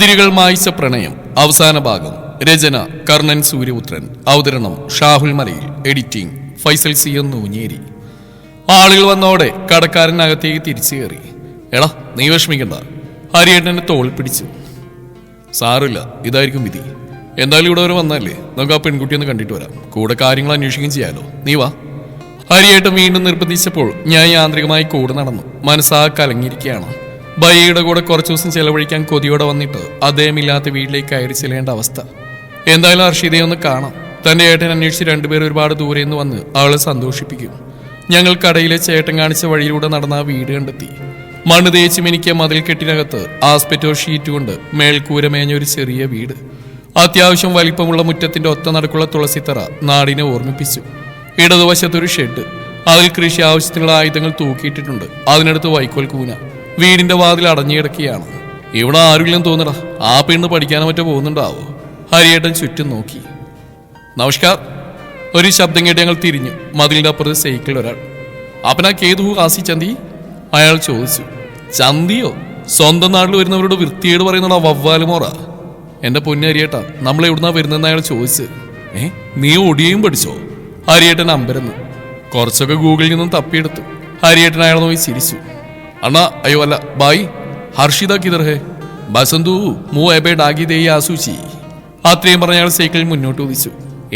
അതിരുകൾ മായിച്ച പ്രണയം അവസാന ഭാഗം. രചന കർണൻ സൂര്യപുത്രൻ. അവതരണം ഷാഹുൽ മലയിൽ. Editing Faisal C Nooncheri. ആളുകൾ വന്നോടെ കടക്കാരനകത്തേക്ക് തിരിച്ചു കയറി. എടാ നീ വിഷമിക്കണ്ട. ഹരിയേട്ടനെ തോൾ പിടിച്ചു. സാറില്ല, ഇതായിരിക്കും വിധി. എന്തായാലും ഇവിടെ വരെ വന്നല്ലേ, നമുക്ക് ആ പെൺകുട്ടിയൊന്ന് കണ്ടിട്ട് വരാം. കൂടെ കാര്യങ്ങൾ അന്വേഷിക്കുകയും ചെയ്യാലോ. നീ വാ. ഹരിയേട്ടൻ വീണ്ടും നിർബന്ധിച്ചപ്പോൾ ഞാൻ യാന്ത്രികമായി കൂടെ നടന്നു. മനസ്സാ കലങ്ങിയിരിക്കുകയാണ്. ബയ്യയുടെ കൂടെ കുറച്ചു ദിവസം ചെലവഴിക്കാൻ കൊതിയോടെ വന്നിട്ട് അദ്ദേഹമില്ലാത്ത വീട്ടിലേക്ക് കയറി ചെല്ലേണ്ട അവസ്ഥ. എന്തായാലും ഹർഷിതയെ ഒന്ന് കാണാം. തന്റെ ഏട്ടൻ അന്വേഷിച്ച് രണ്ടുപേർ ഒരുപാട് ദൂരെ നിന്ന് വന്ന് അവളെ സന്തോഷിപ്പിക്കും. ഞങ്ങൾ കടയിലെ ചേട്ടൻ കാണിച്ച വഴിയിലൂടെ നടന്ന ആ വീട് കണ്ടെത്തി. മണ്ണ് തേച്ച് മിനിക്കിയ മതിൽ കെട്ടിനകത്ത് ആസ്പെറ്റോ ഷീറ്റ് കൊണ്ട് മേൽക്കൂര മേഞ്ഞ ഒരു ചെറിയ വീട്. അത്യാവശ്യം വലിപ്പമുള്ള മുറ്റത്തിന്റെ ഒത്ത നടുക്കുള്ള തുളസിത്തറ നാടിനെ ഓർമ്മിപ്പിച്ചു. ഇടതുവശത്തൊരു ഷെഡ്. അതിൽ കൃഷി ആവശ്യത്തിനുള്ള ആയുധങ്ങൾ തൂക്കിയിട്ടിട്ടുണ്ട്. അതിനടുത്ത് വൈക്കോൽ കൂന. വീടിന്റെ വാതിൽ അടഞ്ഞുകിടക്കുകയാണ്. ഇവിടെ ആരുമില്ലെന്ന് തോന്നടാ. ആ പെണ്ണ് പഠിക്കാനോ മറ്റോ പോകുന്നുണ്ടാവോ? ഹരിയേട്ടൻ ചുറ്റും നോക്കി. നമസ്കാർ. ഒരു ശബ്ദം കേട്ട് ഞങ്ങൾ തിരിഞ്ഞു. മതിലിന്റെ അപ്പുറത്ത് സൈക്കിളിൽ ഒരാൾ. അപ്പനാ കേതു കാസി ചന്തി? അയാൾ ചോദിച്ചു. ചന്തിയോ? സ്വന്തം നാട്ടിൽ വരുന്നവരോട് വൃത്തിയേട് പറയുന്നടാ വവ്വാലുമോറ. എന്റെ പൊന്നു ഹരിയേട്ടാ, നമ്മൾ എവിടുന്നാ വരുന്നതെന്ന് അയാൾ ചോദിച്ചു. നീ ഒടിയും പഠിച്ചോ? ഹരിയേട്ടൻ അമ്പരന്നു. കുറച്ചൊക്കെ ഗൂഗിളിൽ നിന്നും തപ്പിയെടുത്തു. ഹരിയേട്ടൻ അയാൾ നോക്കി ചിരിച്ചു. അണ്ണാ അയ്യോ അല്ല, ബായി ഹർഷിത കിതർ ഹേ? ബസന്തു മൂ എബേ ഡാഗി ദേ ആസൂച്ചി. അത്രയും പറഞ്ഞ അയാൾ സൈക്കിളിൽ മുന്നോട്ട് ഉദിച്ചു.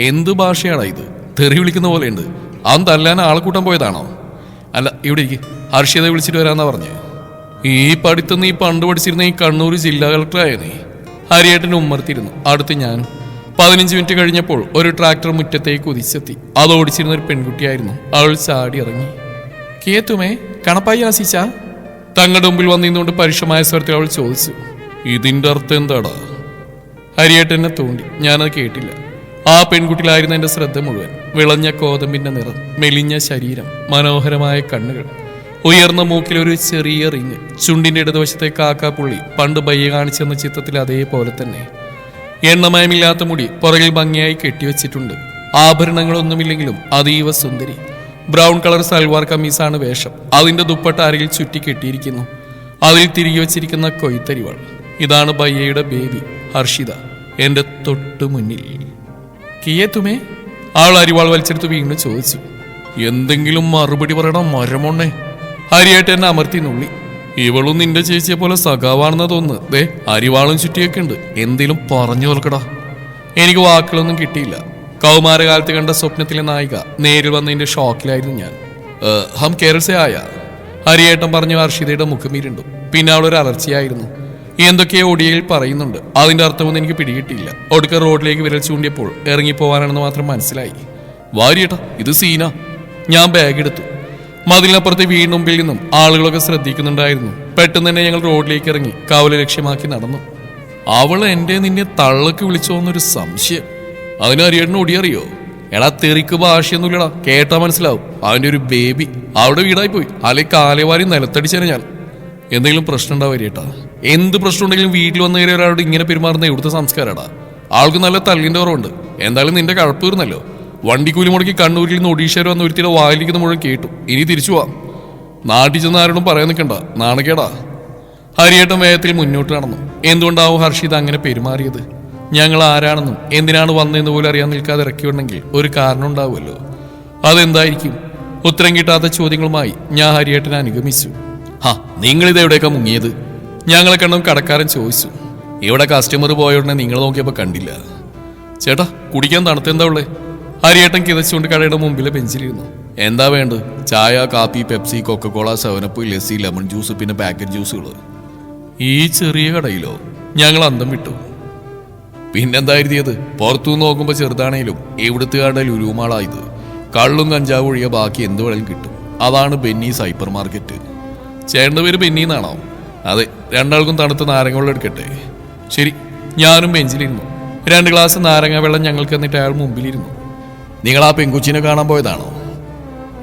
എന്ത് ഭാഷയാടാ ഇത്? തെറി വിളിക്കുന്ന പോലെയുണ്ട്. അവൻ തല്ലാൻ ആളെ കൂട്ടാൻ പോയതാണോ? അല്ല, ഇവിടെ ഇരിക്കും. ഹർഷിതയെ വിളിച്ചിട്ട് വരാന്നാ പറഞ്ഞു. ഈ പഠിത്തം നീ പണ്ട് പഠിച്ചിരുന്ന ഈ കണ്ണൂർ ജില്ലാ കളക്ടറായ നീ? ഹരിയേട്ടൻ ഉമ്മർത്തിരുന്നു. അടുത്ത് ഞാനും. 15 മിനിറ്റ് കഴിഞ്ഞപ്പോൾ ഒരു ട്രാക്ടർ മുറ്റത്തേക്ക് കുതിച്ചെത്തി. അത് ഓടിച്ചിരുന്ന ഒരു പെൺകുട്ടിയായിരുന്നു. അവൾ ചാടി ഇറങ്ങി. കേത്തുമേ കണപ്പായി ആശിച്ച? തങ്ങളുടെ മുമ്പിൽ വന്നിരുന്നുകൊണ്ട് പരുഷമായ സ്വരത്തിൽ അവൾ ചോദിച്ചു. ഇതിന്റെ അർത്ഥം എന്താടാ? ഹരിയേട്ടനെ തോണ്ടി. ഞാനത് കേട്ടില്ല. ആ പെൺകുട്ടിയിലായിരുന്നു എന്റെ ശ്രദ്ധ മുഴുവൻ. വിളഞ്ഞ കോതമ്പിന്റെ നിറം, മെലിഞ്ഞ ശരീരം, മനോഹരമായ കണ്ണുകൾ, ഉയർന്ന മൂക്കിലൊരു ചെറിയ റിങ്, ചുണ്ടിന്റെ ഇടതുവശത്തെ കാക്കാപ്പുള്ളി പണ്ട് ബയ്യ കാണിച്ചെന്ന ചിത്രത്തിൽ അതേപോലെ തന്നെ. എണ്ണമയമില്ലാത്ത മുടി പുറകിൽ ഭംഗിയായി കെട്ടിവെച്ചിട്ടുണ്ട്. ആഭരണങ്ങളൊന്നുമില്ലെങ്കിലും അതീവ സുന്ദരി. ബ്രൗൺ കളർ സൽവാർ കമ്മീസാണ് വേഷം. അതിന്റെ ദുപ്പട്ട അരയിൽ ചുറ്റി കെട്ടിയിരിക്കുന്നു. അതിൽ തിരികെ വെച്ചിരിക്കുന്ന കൊയ്ത്തരിവാൾ. ഇതാണ് ബയ്യയുടെ ബേബി ഹർഷിത, എന്റെ തൊട്ടു മുന്നിൽ. കിയേത്തുമേ? ആൾ അരിവാൾ വലിച്ചെടുത്ത് വീണ്ടും ചോദിച്ചു. എന്തെങ്കിലും മറുപടി പറയണം മരമൊണ്ണേ. ഹരിയായിട്ട് എന്നെ അമർത്തി നുള്ളി. ഇവളും നിന്റെ ചേച്ചിയെ പോലെ സഖാവാണെന്ന് തോന്നുന്നു. ദേ അരിവാളും ചുറ്റിയൊക്കെ ഉണ്ട്. എന്തേലും പറഞ്ഞു തോൽക്കടാ. എനിക്ക് വാക്കുകളൊന്നും കിട്ടിയില്ല. കൗമാരകാലത്ത് കണ്ട സ്വപ്നത്തിലെ നായിക നേരിൽ വന്നതിന്റെ ഷോക്കിലായിരുന്നു ഞാൻ. ഹം കേരളസേ ആയ? ഹരിയേട്ടൻ പറഞ്ഞു. ഹർഷിതയുടെ മുഖമീരുണ്ടു. പിന്നെ അവളൊരു അലർച്ചയായിരുന്നു. എന്തൊക്കെയോ ഒടിയയിൽ പറയുന്നുണ്ട്. അതിന്റെ അർത്ഥമൊന്നും എനിക്ക് പിടികിട്ടിയില്ല. ഒടുക്ക റോഡിലേക്ക് വിരൽ ചൂണ്ടിയപ്പോൾ ഇറങ്ങിപ്പോവാനാണെന്ന് മാത്രം മനസ്സിലായി. വാരിയേട്ടാ, ഇത് സീന. ഞാൻ ബാഗ് എടുത്തു. മതിലിനപ്പുറത്തെ വീടിന് മുമ്പിൽ നിന്നും ആളുകളൊക്കെ ശ്രദ്ധിക്കുന്നുണ്ടായിരുന്നു. പെട്ടെന്ന് തന്നെ ഞങ്ങൾ റോഡിലേക്ക് ഇറങ്ങി കാവല് ലക്ഷ്യമാക്കി നടന്നു. അവൾ എന്റെ നിന്നെ തള്ളക്ക് വിളിച്ചോന്നൊരു സംശയം. അതിന് ഹരിയേട്ടന് ഒടിയറിയോ? എടാ തെറിക്ക് ഭാഷയൊന്നുമില്ലടാ, കേട്ടാ മനസ്സിലാവും. അവന്റെ ഒരു ബേബി അവിടെ വീടായി പോയി. അല്ലെ കാലേവാരി നിലത്തടിച്ചേനെ ഞാൻ. എന്തെങ്കിലും പ്രശ്നം ഉണ്ടാവും ഹരിയേട്ടാ? എന്ത് പ്രശ്നം ഉണ്ടെങ്കിലും വീട്ടിൽ വന്നു കയറിയ ഒരാളോട് ഇങ്ങനെ പെരുമാറുന്ന ഇവിടുത്തെ സംസ്കാരടാ. ആൾക്ക് നല്ല തല്ലിന്റെ കുറവുണ്ട്. എന്തായാലും നിന്റെ കഴപ്പ് തീർന്നല്ലോ. വണ്ടിക്കൂലി മുടക്കി കണ്ണൂരിൽ നിന്ന് ഒഡീഷ വന്ന ഒരുത്തിയുടെ വായിലിരിക്കുന്ന മുഴുവൻ കേട്ടു. ഇനി തിരിച്ചു പോവാം. നാട്ടിൽ ചെന്ന് ആരോടും പറയാൻ നിൽക്കണ്ട, നാണക്കേടാ. ഹരിയേട്ടൻ വേഗത്തിൽ മുന്നോട്ട് നടന്നു. എന്തുകൊണ്ടാവും ഹർഷിത അങ്ങനെ പെരുമാറിയത്? ഞങ്ങൾ ആരാണെന്നും എന്തിനാണ് വന്നതെന്ന് പോലും അറിയാൻ നിൽക്കാതെ ഇറക്കിയുണ്ടെങ്കിൽ ഒരു കാരണം ഉണ്ടാവുമല്ലോ. അതെന്തായിരിക്കും? ഉത്തരം കിട്ടാത്ത ചോദ്യങ്ങളുമായി ഞാൻ ഹരിയേട്ടനെ അനുഗമിച്ചു. നിങ്ങളിതെവിടെയൊക്കെ മുങ്ങിയത്? ഞങ്ങളെ കണ്ടും കടക്കാരൻ ചോദിച്ചു. ഇവിടെ കസ്റ്റമർ പോയോടനെ നിങ്ങൾ നോക്കിയപ്പോൾ കണ്ടില്ല. ചേട്ടാ കുടിക്കാൻ തണുത്തെന്താ ഉള്ളേ? ഹരിയേട്ടൻ കിതച്ചുകൊണ്ട് കടയുടെ മുമ്പിലെ ബെഞ്ചിലിരുന്നു. എന്താ വേണ്ടത്? ചായ, കാപ്പി, Pepsi, Coca Cola, 7up, lassi, lemon juice, പിന്നെ പാക്കറ്റ് ജ്യൂസുകൾ. ഈ ചെറിയ കടയിലോ? ഞങ്ങൾ അന്തം വിട്ടു. പിന്നെന്താ എഴുതിയത്? പുറത്തു നോക്കുമ്പോൾ ചെറുതാണേലും ഇവിടുത്തെ കടയിൽ ലുലുമാളായത്. കള്ളും കഞ്ചാവും ഒഴിയ ബാക്കി എന്ത് വേണേലും കിട്ടും. അതാണ് ബെന്നീസ് ഹൈപ്പർ മാർക്കറ്റ്. ചേട്ടൻ്റെ പേര് ബെന്നി എന്നാണോ? അതെ. രണ്ടാൾക്കും തണുത്ത നാരങ്ങ വെള്ളം എടുക്കട്ടെ? ശരി. ഞാനും ബെഞ്ചിലിരുന്നു. 2 ഗ്ലാസ് നാരങ്ങ വെള്ളം ഞങ്ങൾക്ക് എന്നിട്ട് അയാൾ മുമ്പിലിരുന്നു. നിങ്ങൾ ആ പെങ്കുച്ചിനെ കാണാൻ പോയതാണോ?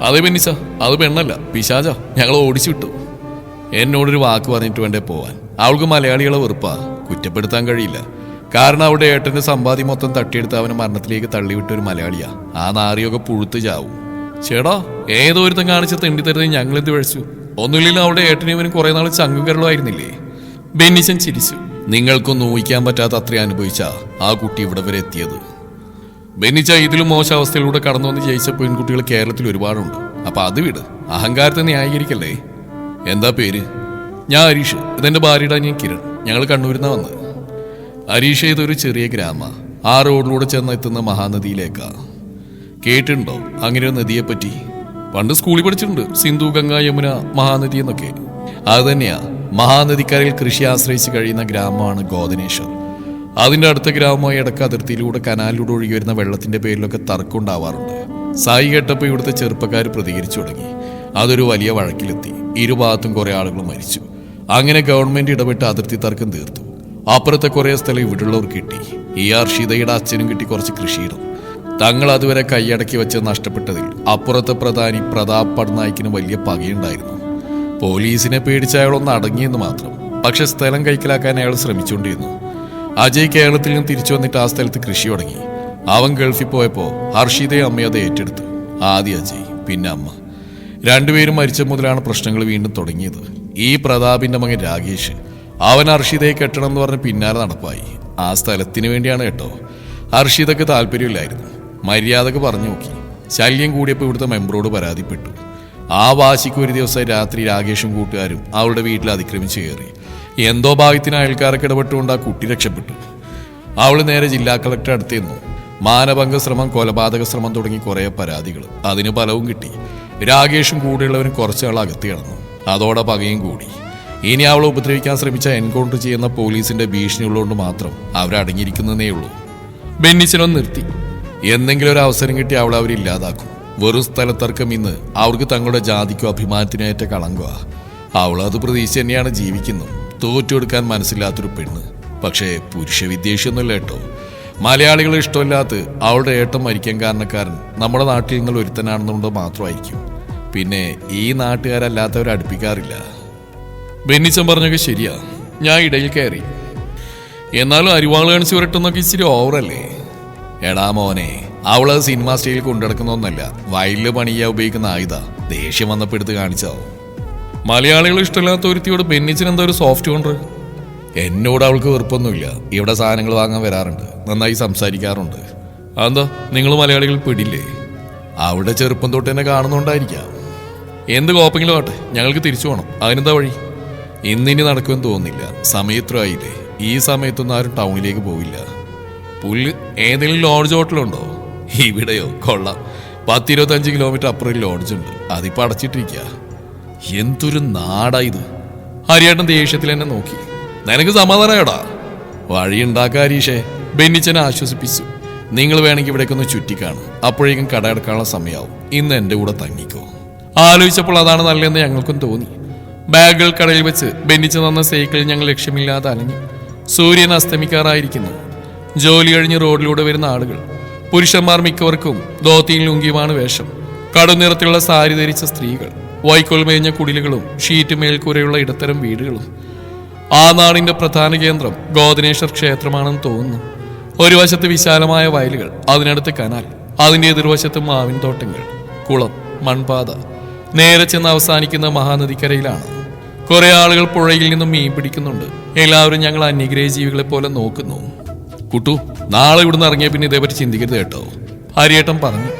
അതെ ബെന്നിച്ച, അത് പെണ്ണല്ല, പിശാച. ഞങ്ങൾ ഓടിച്ചു വിട്ടു. എന്നോടൊരു വാക്ക് പറഞ്ഞിട്ട് വേണ്ടേ പോവാൻ. അവൾക്ക് മലയാളികളെ വെറുപ്പാ. കുറ്റപ്പെടുത്താൻ കഴിയില്ല. കാരണം അവിടെ ഏട്ടന്റെ സമ്പാദ്യം മൊത്തം തട്ടിയെടുത്ത് അവനെ മരണത്തിലേക്ക് തള്ളിവിട്ട ഒരു മലയാളിയാ. ആ നാറിയൊക്കെ പുഴുത്ത് ചാവും. ചേടാ, ഏതോ ഒരുത്തം കാണിച്ച തെണ്ടി തരുന്നത് ഞങ്ങളെന്ത് വിളിച്ചു? ഒന്നുമില്ലല്ലോ, അവിടെ ഏട്ടനും ഇവനും കുറെ നാൾ ചങ്കും കരളുമായിരുന്നില്ലേ? ബെന്നിച്ചൻ ചിരിച്ചു. നിങ്ങൾക്കൊന്നും ഊഹിക്കാൻ പറ്റാത്ത അത്രയും അനുഭവിച്ച ആ കുട്ടി ഇവിടെ വരെ എത്തിയത്. ബെന്നിച്ച ഇതിലും മോശം അവസ്ഥയിലൂടെ കടന്നു വന്ന് ജയിച്ച പെൺകുട്ടികൾ കേരളത്തിൽ ഒരുപാടുണ്ട്. അപ്പൊ അത് വിട്, അഹങ്കാരത്തെ ന്യായീകരിക്കല്ലേ. എന്താ പേര്? ഞാൻ ഹരീഷ്. ഇതെന്റെ ഭാര്യയുടെ അനിയൻ കിരൺ. ഞങ്ങൾ കണ്ണൂരിന്നാ വന്നത്. ഹരീഷ് ഇതൊരു ചെറിയ ഗ്രാമ. ആ റോഡിലൂടെ ചെന്ന് എത്തുന്ന മഹാനദിയിലേക്കാ. കേട്ടിട്ടുണ്ടോ അങ്ങനെ ഒരു നദിയെപ്പറ്റി? പണ്ട് സ്കൂളിൽ പഠിച്ചിട്ടുണ്ട്, സിന്ധു, ഗംഗ, യമുന, മഹാനദി എന്നൊക്കെ. അത് തന്നെയാ, മഹാനദിക്കരയിൽ കൃഷി ആശ്രയിച്ച് കഴിയുന്ന ഗ്രാമമാണ് ഗോധനേശ്വർ. അതിന്റെ അടുത്ത ഗ്രാമമായ ഇടക്ക് അതിർത്തിയിലൂടെ കനാലിലൂടെ ഒഴുകി വരുന്ന വെള്ളത്തിന്റെ പേരിലൊക്കെ തർക്കമുണ്ടാവാറുണ്ട്. സായി കേട്ടപ്പോൾ ഇവിടുത്തെ ചെറുപ്പക്കാർ പ്രതികരിച്ചു തുടങ്ങി. അതൊരു വലിയ വഴക്കിലെത്തി. ഇരുഭാഗത്തും കുറെ ആളുകൾ മരിച്ചു. അങ്ങനെ ഗവൺമെന്റ് ഇടപെട്ട് അതിർത്തി തർക്കം തീർത്തു. അപ്പുറത്തെ കുറെ സ്ഥലം ഇവിടെയുള്ളവർ കിട്ടി. ഈ അർഷിതയുടെ അച്ഛനും കിട്ടി കുറച്ച് കൃഷിയിടം. തങ്ങൾ അതുവരെ കൈയടക്കി വെച്ച് നഷ്ടപ്പെട്ടതിൽ അപ്പുറത്തെ പ്രധാനി പ്രതാപ് പട്നായിക്കിന് വലിയ പകയുണ്ടായിരുന്നു. പോലീസിനെ പേടിച്ച് അയാളൊന്ന് അടങ്ങിയെന്ന് മാത്രം. പക്ഷെ സ്ഥലം കൈക്കലാക്കാൻ അയാൾ ശ്രമിച്ചുകൊണ്ടിരുന്നു. അജയ് കേരളത്തിൽ നിന്ന് തിരിച്ചു വന്നിട്ട് ആ സ്ഥലത്ത് കൃഷി തുടങ്ങി. അവൻ ഗൾഫിൽ പോയപ്പോൾ ഹർഷിതയും അമ്മയും അത് ഏറ്റെടുത്തു. ആദ്യം അജയ്, പിന്നെ അമ്മ. രണ്ടുപേരും മരിച്ച മുതലാണ് പ്രശ്നങ്ങൾ വീണ്ടും തുടങ്ങിയത്. ഈ പ്രതാപിന്റെ മകൻ രാകേഷ്, അവൻ ഹർഷിതയെ കെട്ടണം എന്ന് പറഞ്ഞ് പിന്നാലെ നടപ്പായി. ആ സ്ഥലത്തിന് വേണ്ടിയാണ് കേട്ടോ. ഹർഷിതക്ക് താല്പര്യമില്ലായിരുന്നു. മര്യാദക്ക് പറഞ്ഞു നോക്കി. ശല്യം കൂടിയപ്പോൾ ഇവിടുത്തെ മെമ്പറോട് പരാതിപ്പെട്ടു. ആ വാശിക്ക് ഒരു ദിവസം രാത്രി രാകേഷും കൂട്ടുകാരും അവളുടെ വീട്ടിൽ അതിക്രമിച്ചു കയറി. എന്തോ ഭാഗ്യത്തിന് അയൽക്കാരൊക്കെ ഇടപെട്ടുകൊണ്ട് ആ കുട്ടി രക്ഷപ്പെട്ടു. അവൾ നേരെ ജില്ലാ കളക്ടർ അടുത്തിരുന്നു. മാനഭംഗ ശ്രമം, കൊലപാതക ശ്രമം തുടങ്ങി കുറെ പരാതികൾ. അതിന് ഫലവും കിട്ടി. രാകേഷും കൂടെയുള്ളവരും കുറച്ചാൾ അകത്തി കിടന്നു. അതോടെ പകയും കൂടി. ഇനി അവളെ ഉപദ്രവിക്കാൻ ശ്രമിച്ച എൻകൗണ്ടർ ചെയ്യുന്ന പോലീസിന്റെ ഭീഷണി ഉള്ളതുകൊണ്ട് മാത്രം അവരടങ്ങിയിരിക്കുന്നതേ ഉള്ളൂ. ബെന്നിച്ചനൊന്ന് നിർത്തി. എന്തെങ്കിലും ഒരു അവസരം കിട്ടി അവളെ അവരില്ലാതാക്കും. വെറും സ്ഥലത്തർക്കം ഇന്ന് അവർക്ക് തങ്ങളുടെ ജാതിക്കോ അഭിമാനത്തിനേറ്റ കളങ്കുക. അവളത് പ്രതീക്ഷിച്ച് തന്നെയാണ് ജീവിക്കുന്നത്. തോറ്റെടുക്കാൻ മനസ്സില്ലാത്തൊരു പെണ്ണ്. പക്ഷേ പുരുഷ വിദ്വേഷമൊന്നുമില്ല കേട്ടോ. മലയാളികൾ ഇഷ്ടമില്ലാത്ത അവളുടെ ഏട്ടം മരിക്കാൻ കാരണക്കാരൻ നമ്മുടെ നാട്ടിൽ നിങ്ങൾ ഒരുത്തനാണെന്നുകൊണ്ട് മാത്രമായിരിക്കും. പിന്നെ ഈ നാട്ടുകാരല്ലാത്തവരെ അടുപ്പിക്കാറില്ല. ബെന്നിച്ചൻ പറഞ്ഞൊക്കെ ശരിയാ. ഞാൻ ഇടയിൽ കയറി. എന്നാലും അരിവാള് കാണിച്ച് വരട്ടെന്നൊക്കെ ഇച്ചിരി ഓവറല്ലേ? എടാ മോനെ, അവളത് സിനിമ സ്റ്റൈലിൽ കൊണ്ടുനടക്കുന്നൊന്നല്ല. വയലില് പണിയാ ഉപയോഗിക്കുന്ന ആയുധ. ദേഷ്യം വന്നപ്പോൾ എടുത്ത് കാണിച്ചാവും. മലയാളികൾ ഇഷ്ടമില്ലാത്ത ഒരുത്തിയോട് ബെന്നിച്ചൻ എന്താ ഒരു സോഫ്റ്റ് കോൺട്ര? എന്നോട് അവൾക്ക് വെറുപ്പൊന്നുമില്ല. ഇവിടെ സാധനങ്ങൾ വാങ്ങാൻ വരാറുണ്ട്, നന്നായി സംസാരിക്കാറുണ്ട്. അതെന്താ നിങ്ങൾ മലയാളികൾ പിടില്ലേ? അവിടെ ചെറുപ്പം തൊട്ട് എന്നെ കാണുന്നുണ്ടായിരിക്കാം. എന്ത് കോപ്പെങ്കിലും ആട്ടെ, ഞങ്ങൾക്ക് തിരിച്ചു പോകണം. അതിനെന്താ വഴി? ഇന്നിനി നടക്കുമെന്ന് തോന്നുന്നില്ല. സമയത്രമായില്ലേ. ഈ സമയത്തൊന്നും ആരും ടൗണിലേക്ക് പോവില്ല. പുല്ല് ഏതെങ്കിലും ലോഡ്ജ് ഹോട്ടലുണ്ടോ? ഇവിടെയോ? കൊള്ളാം. 10-25 കിലോമീറ്റർ അപ്പുറം ലോഡ്ജുണ്ട്. അതിപ്പോൾ അടച്ചിട്ടിരിക്കുക. എന്തൊരു നാടാ ഇത്. ഹരിയേട്ടൻ ദേഷ്യത്തിൽ എന്നെ നോക്കി. നിനക്ക് സമാധാനമായോടാ? വഴിയുണ്ടാക്കാ ഹരീഷേ, ബെന്നിച്ചനെ ആശ്വസിപ്പിച്ചു. നിങ്ങൾ വേണമെങ്കിൽ ഇവിടേക്കൊന്ന് ചുറ്റിക്കാണും. അപ്പോഴേക്കും കട അടക്കാനുള്ള സമയമാവും. ഇന്ന് എൻ്റെ കൂടെ തങ്ങിക്കോ. ആലോചിച്ചപ്പോൾ അതാണ് നല്ലതെന്ന് ഞങ്ങൾക്കും തോന്നി. ബാഗുകൾ കടയിൽ വെച്ച് ബെന്നിച്ച് തന്ന സൈക്കിളിൽ ഞങ്ങൾ ലക്ഷ്യമില്ലാതെ അലഞ്ഞു. സൂര്യൻ അസ്തമിക്കാറായിരിക്കുന്നു. ജോലി കഴിഞ്ഞ് റോഡിലൂടെ വരുന്ന ആളുകൾ. പുരുഷന്മാർ മിക്കവർക്കും ധോത്തിയും ലുങ്കിയുമാണ് വേഷം. കടുനിറത്തിലുള്ള സാരി ധരിച്ച സ്ത്രീകൾ. വൈക്കോൽ മേഞ്ഞ കുടിലുകളും ഷീറ്റ് മേൽക്കൂരയുള്ള ഇടത്തരം വീടുകളും. ആ നാടിന്റെ പ്രധാന കേന്ദ്രം ഗോധനേശ്വർ ക്ഷേത്രമാണെന്ന് തോന്നുന്നു. ഒരു വശത്ത് വിശാലമായ വയലുകൾ, അതിനടുത്ത് കനാൽ, അതിന്റെ എതിർവശത്ത് മാവിൻ തോട്ടങ്ങൾ, കുളം, മൺപാത. നേരെ ചെന്ന് അവസാനിക്കുന്ന മഹാനദിക്കരയിലാണ്. കുറെ ആളുകൾ പുഴയിൽ നിന്നും മീൻ പിടിക്കുന്നുണ്ട്. എല്ലാവരും ഞങ്ങൾ അന്യഗ്രഹ ജീവികളെ പോലെ നോക്കുന്നു. കുട്ടു, നാളെ ഇവിടുന്ന് ഇറങ്ങിയ പിന്നെ ഇതേപറ്റി ചിന്തിക്കരുത് കേട്ടോ, ഹരിയേട്ടൻ പറഞ്ഞു.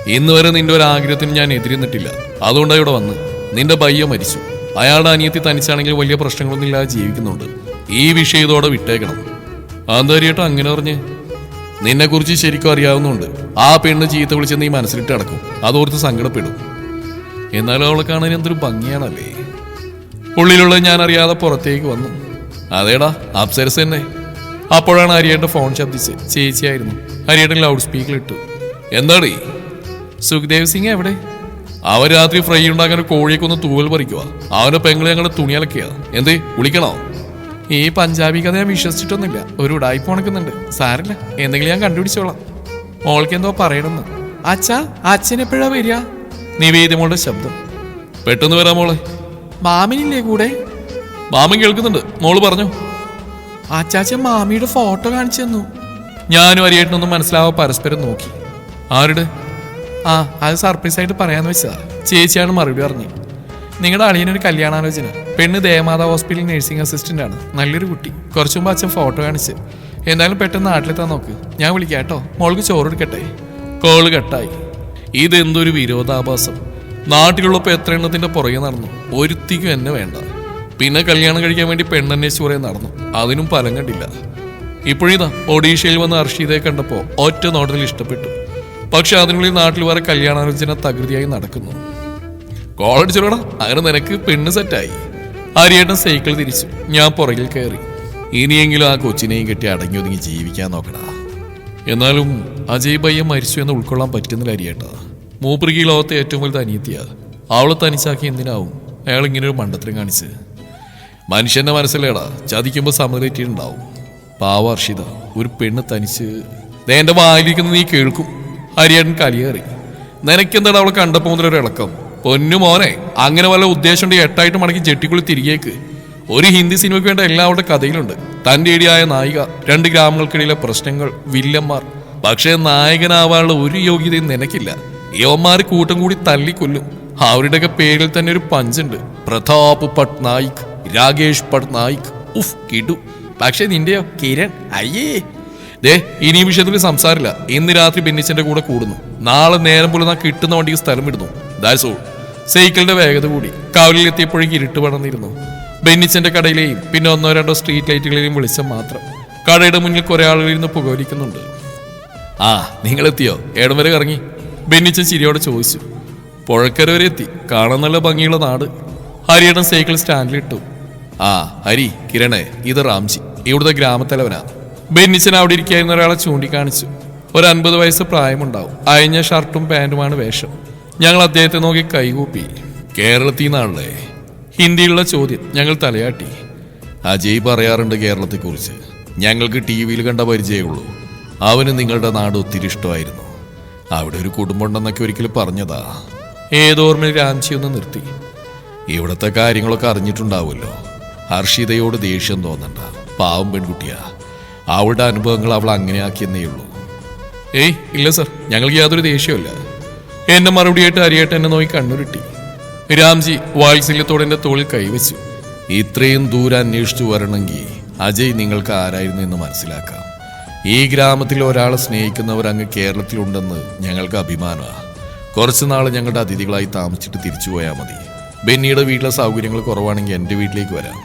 ഇന്ന് വരെ നിന്റെ ഒരു ആഗ്രഹത്തിന് ഞാൻ എതിരിന്നിട്ടില്ല. അതുകൊണ്ടാണ് ഇവിടെ വന്ന്. നിന്റെ ബയ്യ മരിച്ചു. അയാളുടെ അനിയത്തി തനിച്ചാണെങ്കിൽ വലിയ പ്രശ്നങ്ങളൊന്നും ഇല്ലാതെ ജീവിക്കുന്നുണ്ട്. ഈ വിഷയം ഇതോടെ വിട്ടേക്കണം. അതെന്താ ഹരിയേട്ടൻ അങ്ങനെ പറഞ്ഞ്? നിന്നെ കുറിച്ച് ശരിക്കും അറിയാവുന്നുണ്ട്. ആ പെണ്ണ് ചീത്ത വിളിച്ച് നീ മനസ്സിലിട്ട് അടക്കും. അതോർത്ത് സങ്കടപ്പെടും. എന്നാലും അവളെ കാണാൻ എന്തൊരു ഭംഗിയാണല്ലേ. ഉള്ളിലുള്ള ഞാൻ അറിയാതെ പുറത്തേക്ക് വന്നു. അതേടാ, അപ്സരസ് തന്നെ. അപ്പോഴാണ് ഹരിയേട്ടൻ ഫോൺ ശബ്ദിച്ച്. ചേച്ചിയായിരുന്നു. ഹരിയേട്ടൻ ലൗഡ് സ്പീക്കർ ഇട്ടു. എന്താടേ? സുഖ്ദേവ് സിംഗ് എവിടെ? അവൻ രാത്രി ഫ്രൈ ഉണ്ടാക്കാൻ കോഴിയൊക്കെ ഒന്ന് തൂവൽ പറിക്കുക. അവന്റെ പെങ്ങളെ ഞങ്ങളുടെ തുണിയലക്കിയ. എന്തേ വിളിക്കണോ? ഈ പഞ്ചാബി കഥ ഞാൻ വിശ്വസിച്ചിട്ടൊന്നുമില്ല. ഒരു ഉടായ്പ ഉണക്കുന്നുണ്ട്. സാരല്ല, എന്തെങ്കിലും ഞാൻ കണ്ടുപിടിച്ചോളാം. മോൾക്ക് എന്തോ പറയണമെന്ന്. അച്ഛാ, അച്ഛൻ എപ്പോഴാ വരിക? നിവേദ്യമോളുടെ ശബ്ദം. പെട്ടെന്ന് വരാം മോളെ. മാമിനില്ലേ കൂടെ? മാമൻ കേൾക്കുന്നുണ്ട്. മോള് പറഞ്ഞു. അച്ചാച്ചൻ മാമിയുടെ ഫോട്ടോ കാണിച്ചു തന്നു. ഞാനും ഹരിയേട്ടനൊന്നും മനസ്സിലാവാൻ പരസ്പരം നോക്കി. ആരുടെ? ആ, അത് സർപ്രൈസ് ആയിട്ട് പറയാന്ന് വെച്ചതാ. ചേച്ചിയാണ് മറുപടി പറഞ്ഞു. നിങ്ങളുടെ അളിയനൊരു കല്യാണാലോചന. പെണ്ണ് ദേവമാതാ ഹോസ്പിറ്റൽ നഴ്സിംഗ് അസിസ്റ്റന്റ് ആണ്. നല്ലൊരു കുട്ടി. കുറച്ചു മുമ്പ് അച്ഛൻ ഫോട്ടോ കാണിച്ച്. എന്തായാലും പെട്ടെന്ന് നാട്ടിലെത്താൻ നോക്ക്. ഞാൻ വിളിക്കാം കേട്ടോ. മോൾക്ക് ചോറ് എടുക്കട്ടെ. കോള് കട്ടായി. ഇതെന്തൊരു വിരോധാഭാസം. നാട്ടിലുള്ളപ്പോൾ എത്ര എണ്ണത്തിന്റെ പുറകെ നടന്നു. ഒരുത്തിക്കും എന്നെ വേണ്ട. പിന്നെ കല്യാണം കഴിക്കാൻ വേണ്ടി പെണ്ണന്വേഷിച്ച് കുറേ നടന്നു. അതിനും ഫലം കണ്ടില്ല. ഇപ്പോഴിതാ ഒഡീഷയിൽ വന്ന് അർഷിതയെ കണ്ടപ്പോൾ ഒറ്റ നോട്ടത്തിൽ ഇഷ്ടപ്പെട്ടു. പക്ഷെ അതിനുള്ളിൽ നാട്ടിൽ വേറെ കല്യാണാലോചന തകൃതിയായി നടക്കുന്നു. കോളടിച്ചോടാ, അങ്ങനെ നിനക്ക് പെണ്ണ് സെറ്റായി. ഹരിയേട്ടൻ സൈക്കിൾ തിരിച്ചു. ഞാൻ പുറകിൽ കയറി. ഇനിയെങ്കിലും ആ കൊച്ചിനെയും കെട്ടി അടങ്ങി ഒതുങ്ങി ജീവിക്കാൻ നോക്കടാ. എന്നാലും അജയ് പയ്യൻ മരിച്ചു എന്ന് ഉൾക്കൊള്ളാൻ പറ്റുന്നില്ല ഹരിയേട്ടാ. മൂപ്പർക്ക് ഈ ലോകത്തെ ഏറ്റവും വലുത് അനിയത്തിയാ. അവളെ തനിച്ചാക്കി എന്തിനാവും അയാൾ ഇങ്ങനൊരു മണ്ടത്തരം കാണിച്ച്? മനുഷ്യന്റെ മനസ്സിലേടാ ചതിക്കുമ്പോൾ സമനിലെറ്റിയിട്ടുണ്ടാവും. പാവ അർഷിത, ഒരു പെണ്ണ് തനിച്ച് എന്റെ വായിലിരിക്കുന്നത് നീ കേൾക്കും. ഹരിയേട്ടൻ കലിയേറി. നിനക്കെന്താടാ അവളെ കണ്ടപ്പോൾ മുതലൊരു ഇളക്കം? പൊന്നു മോനെ, അങ്ങനെ വല്ല ഉദ്ദേശം ഉണ്ടെങ്കിൽ 8 മടക്കി ചെട്ടിക്കുള്ളി തിരികേക്ക്. ഒരു ഹിന്ദി സിനിമയ്ക്ക് വേണ്ട എല്ലാവരുടെ കഥയിലുണ്ട്. തന്റെ ഇടിയായ നായിക, 2 ഗ്രാമങ്ങൾക്കിടയിലെ പ്രശ്നങ്ങൾ, വില്ലന്മാർ. പക്ഷേ നായകനാവാനുള്ള ഒരു യോഗ്യതയും നിനക്കില്ല. യവന്മാര് കൂട്ടം കൂടി തല്ലിക്കൊല്ലും. അവരുടെയൊക്കെ പേരിൽ തന്നെ ഒരു പഞ്ചുണ്ട്. പ്രതാപ് പട്നായിക്, രാകേഷ് പട്നായിക്. ഉഫ് കിടു. പക്ഷെ നിന്റെയോ കിരൺ, അയ്യേ. ദേ, ഇനി വിഷയത്തിൽ സംസാരില്ല. ഇന്ന് രാത്രി ബെന്നിച്ചന്റെ കൂടെ കൂടുന്നു. നാളെ നേരം പോലെ കിട്ടുന്ന വണ്ടിക്ക് സ്ഥലം വിടുന്നു. That's all. സൈക്കിളിന്റെ വേഗത കൂടി. കാവലിൽ എത്തിയപ്പോഴേക്ക് ഇരുട്ട് പടർന്നിരുന്നു. ബെന്നിച്ചന്റെ കടയിലെയും പിന്നെ 1-2 സ്ട്രീറ്റ് ലൈറ്റുകളിലെയും വെളിച്ചം മാത്രം. കടയുടെ മുന്നിൽ കുറെ ആളുകൾ ഇരുന്ന് പുകവലിക്കുന്നുണ്ട്. ആ, നിങ്ങളെത്തിയോ? ഏടം വരെ ഇറങ്ങി? ബെന്നിച്ചൻ ചിരിയോടെ ചോദിച്ചു. പുഴക്കര വരെ എത്തി. കാണാൻ നല്ല ഭംഗിയുള്ള നാട്. ഹരിയേട്ടൻ സൈക്കിൾ സ്റ്റാൻഡിലിട്ടു. ആ ഹരി, കിരണേ, ഇത് റാംജി, ഇവിടുത്തെ ഗ്രാമത്തലവനാ. ബെന്നിച്ചൻ അവിടെ ഇരിക്കായിരുന്ന ഒരാളെ ചൂണ്ടിക്കാണിച്ചു. ഒരു 50 വയസ്സ് പ്രായമുണ്ടാവും. അയഞ്ഞ ഷർട്ടും പാൻറ്റുമാണ് വേഷം. ഞങ്ങൾ അദ്ദേഹത്തെ നോക്കി കൈകൂപ്പി. കേരളത്തിൽ നിന്നാണല്ലേ? ഹിന്ദിയിലുള്ള ചോദ്യം. ഞങ്ങൾ തലയാട്ടി. അജയ് പറയാറുണ്ട് കേരളത്തെക്കുറിച്ച്. ഞങ്ങൾക്ക് TV-യിൽ കണ്ട പരിചയമുള്ളൂ. അവന് നിങ്ങളുടെ നാട് ഒത്തിരി ഇഷ്ടമായിരുന്നു. അവിടെ ഒരു കുടുംബം ഉണ്ടെന്നൊക്കെ ഒരിക്കലും പറഞ്ഞതാ. ഏതോർമ്മയിൽ രാംജി ഒന്ന് നിർത്തി. ഇവിടുത്തെ കാര്യങ്ങളൊക്കെ അറിഞ്ഞിട്ടുണ്ടാവുമല്ലോ. ഹർഷിതയോട് ദേഷ്യം തോന്നണ്ട. പാവം പെൺകുട്ടിയാ. അവളുടെ അനുഭവങ്ങൾ അവൾ അങ്ങനെയാക്കിയെന്നേ ഉള്ളൂ. ഏയ് ഇല്ല സർ, ഞങ്ങൾക്ക് യാതൊരു ദേഷ്യമില്ല. എന്നെ മറുപടിയായിട്ട് ഹരിയേട്ടൻ എന്നെ നോക്കി കണ്ണുരുട്ടി. രാംജി വാത്സല്യത്തോടെ എൻ്റെ തോളിൽ കൈവച്ചു. ഇത്രയും ദൂരം അന്വേഷിച്ചു വരണമെങ്കിൽ അജയ് നിങ്ങൾക്ക് ആരായിരുന്നു എന്ന് മനസ്സിലാക്കാം. ഈ ഗ്രാമത്തിൽ ഒരാളെ സ്നേഹിക്കുന്നവർ അങ്ങ് കേരളത്തിലുണ്ടെന്ന് ഞങ്ങൾക്ക് അഭിമാനമാണ്. കുറച്ച് നാൾ ഞങ്ങളുടെ അതിഥികളായി താമസിച്ചിട്ട് തിരിച്ചു പോയാൽ മതി. ബെന്നിയുടെ വീട്ടിലെ സൗകര്യങ്ങൾ കുറവാണെങ്കിൽ എൻ്റെ വീട്ടിലേക്ക് വരാം.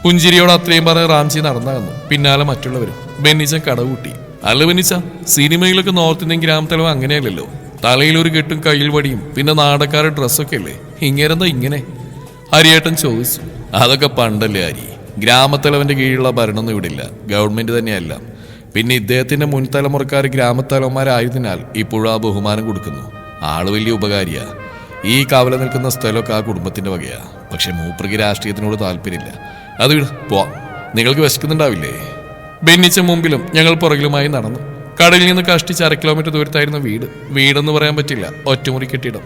പുഞ്ചിരിയോട് അത്രയും പറഞ്ഞ് റാംജി നടന്നു. പിന്നാലെ മറ്റുള്ളവരും. ബെന്നിച്ച കടകൂട്ടി. അല്ല ബെന്നിച്ച, സിനിമയിലൊക്കെ നോർത്ത് ഇന്ത്യൻ ഗ്രാമത്തലവ് അങ്ങനെയല്ലല്ലോ. തലയിലൊരു കെട്ടും കയ്യിൽ വടിയും പിന്നെ നാടക്കാരുടെ ഡ്രസ്സൊക്കെ അല്ലേ. ഇങ്ങനെന്താ ഇങ്ങനെ? ഹരിയേട്ടൻ ചോദിച്ചു. അതൊക്കെ പണ്ടല്ലേ ഹരി. ഗ്രാമത്തലവന്റെ കീഴിലുള്ള ഭരണമൊന്നും ഇവിടെ ഇല്ല. ഗവൺമെന്റ് തന്നെയല്ല. പിന്നെ ഇദ്ദേഹത്തിന്റെ മുൻ തലമുറക്കാർ ഗ്രാമത്തലവന്മാരായതിനാൽ ഇപ്പോഴും ആ ബഹുമാനം കൊടുക്കുന്നു. ആള് വലിയ ഉപകാരിയാ. ഈ കവല നിൽക്കുന്ന സ്ഥലമൊക്കെ ആ കുടുംബത്തിന്റെ വകയാ. പക്ഷെ മൂപ്പർക്ക് രാഷ്ട്രീയത്തിനോട് താല്പര്യമില്ല. അത് പോവാം. നിങ്ങൾക്ക് വിശക്കുന്നുണ്ടാവില്ലേ? ബെന്നിച്ച മുമ്പിലും ഞങ്ങൾ പുറകിലുമായി നടന്നു. കടലിൽ നിന്ന് കഷ്ടിച്ച് 1/2 കിലോമീറ്റർ ദൂരത്തായിരുന്നു വീട്. വീടെന്ന് പറയാൻ പറ്റില്ല, ഒറ്റമുറി കെട്ടിടം.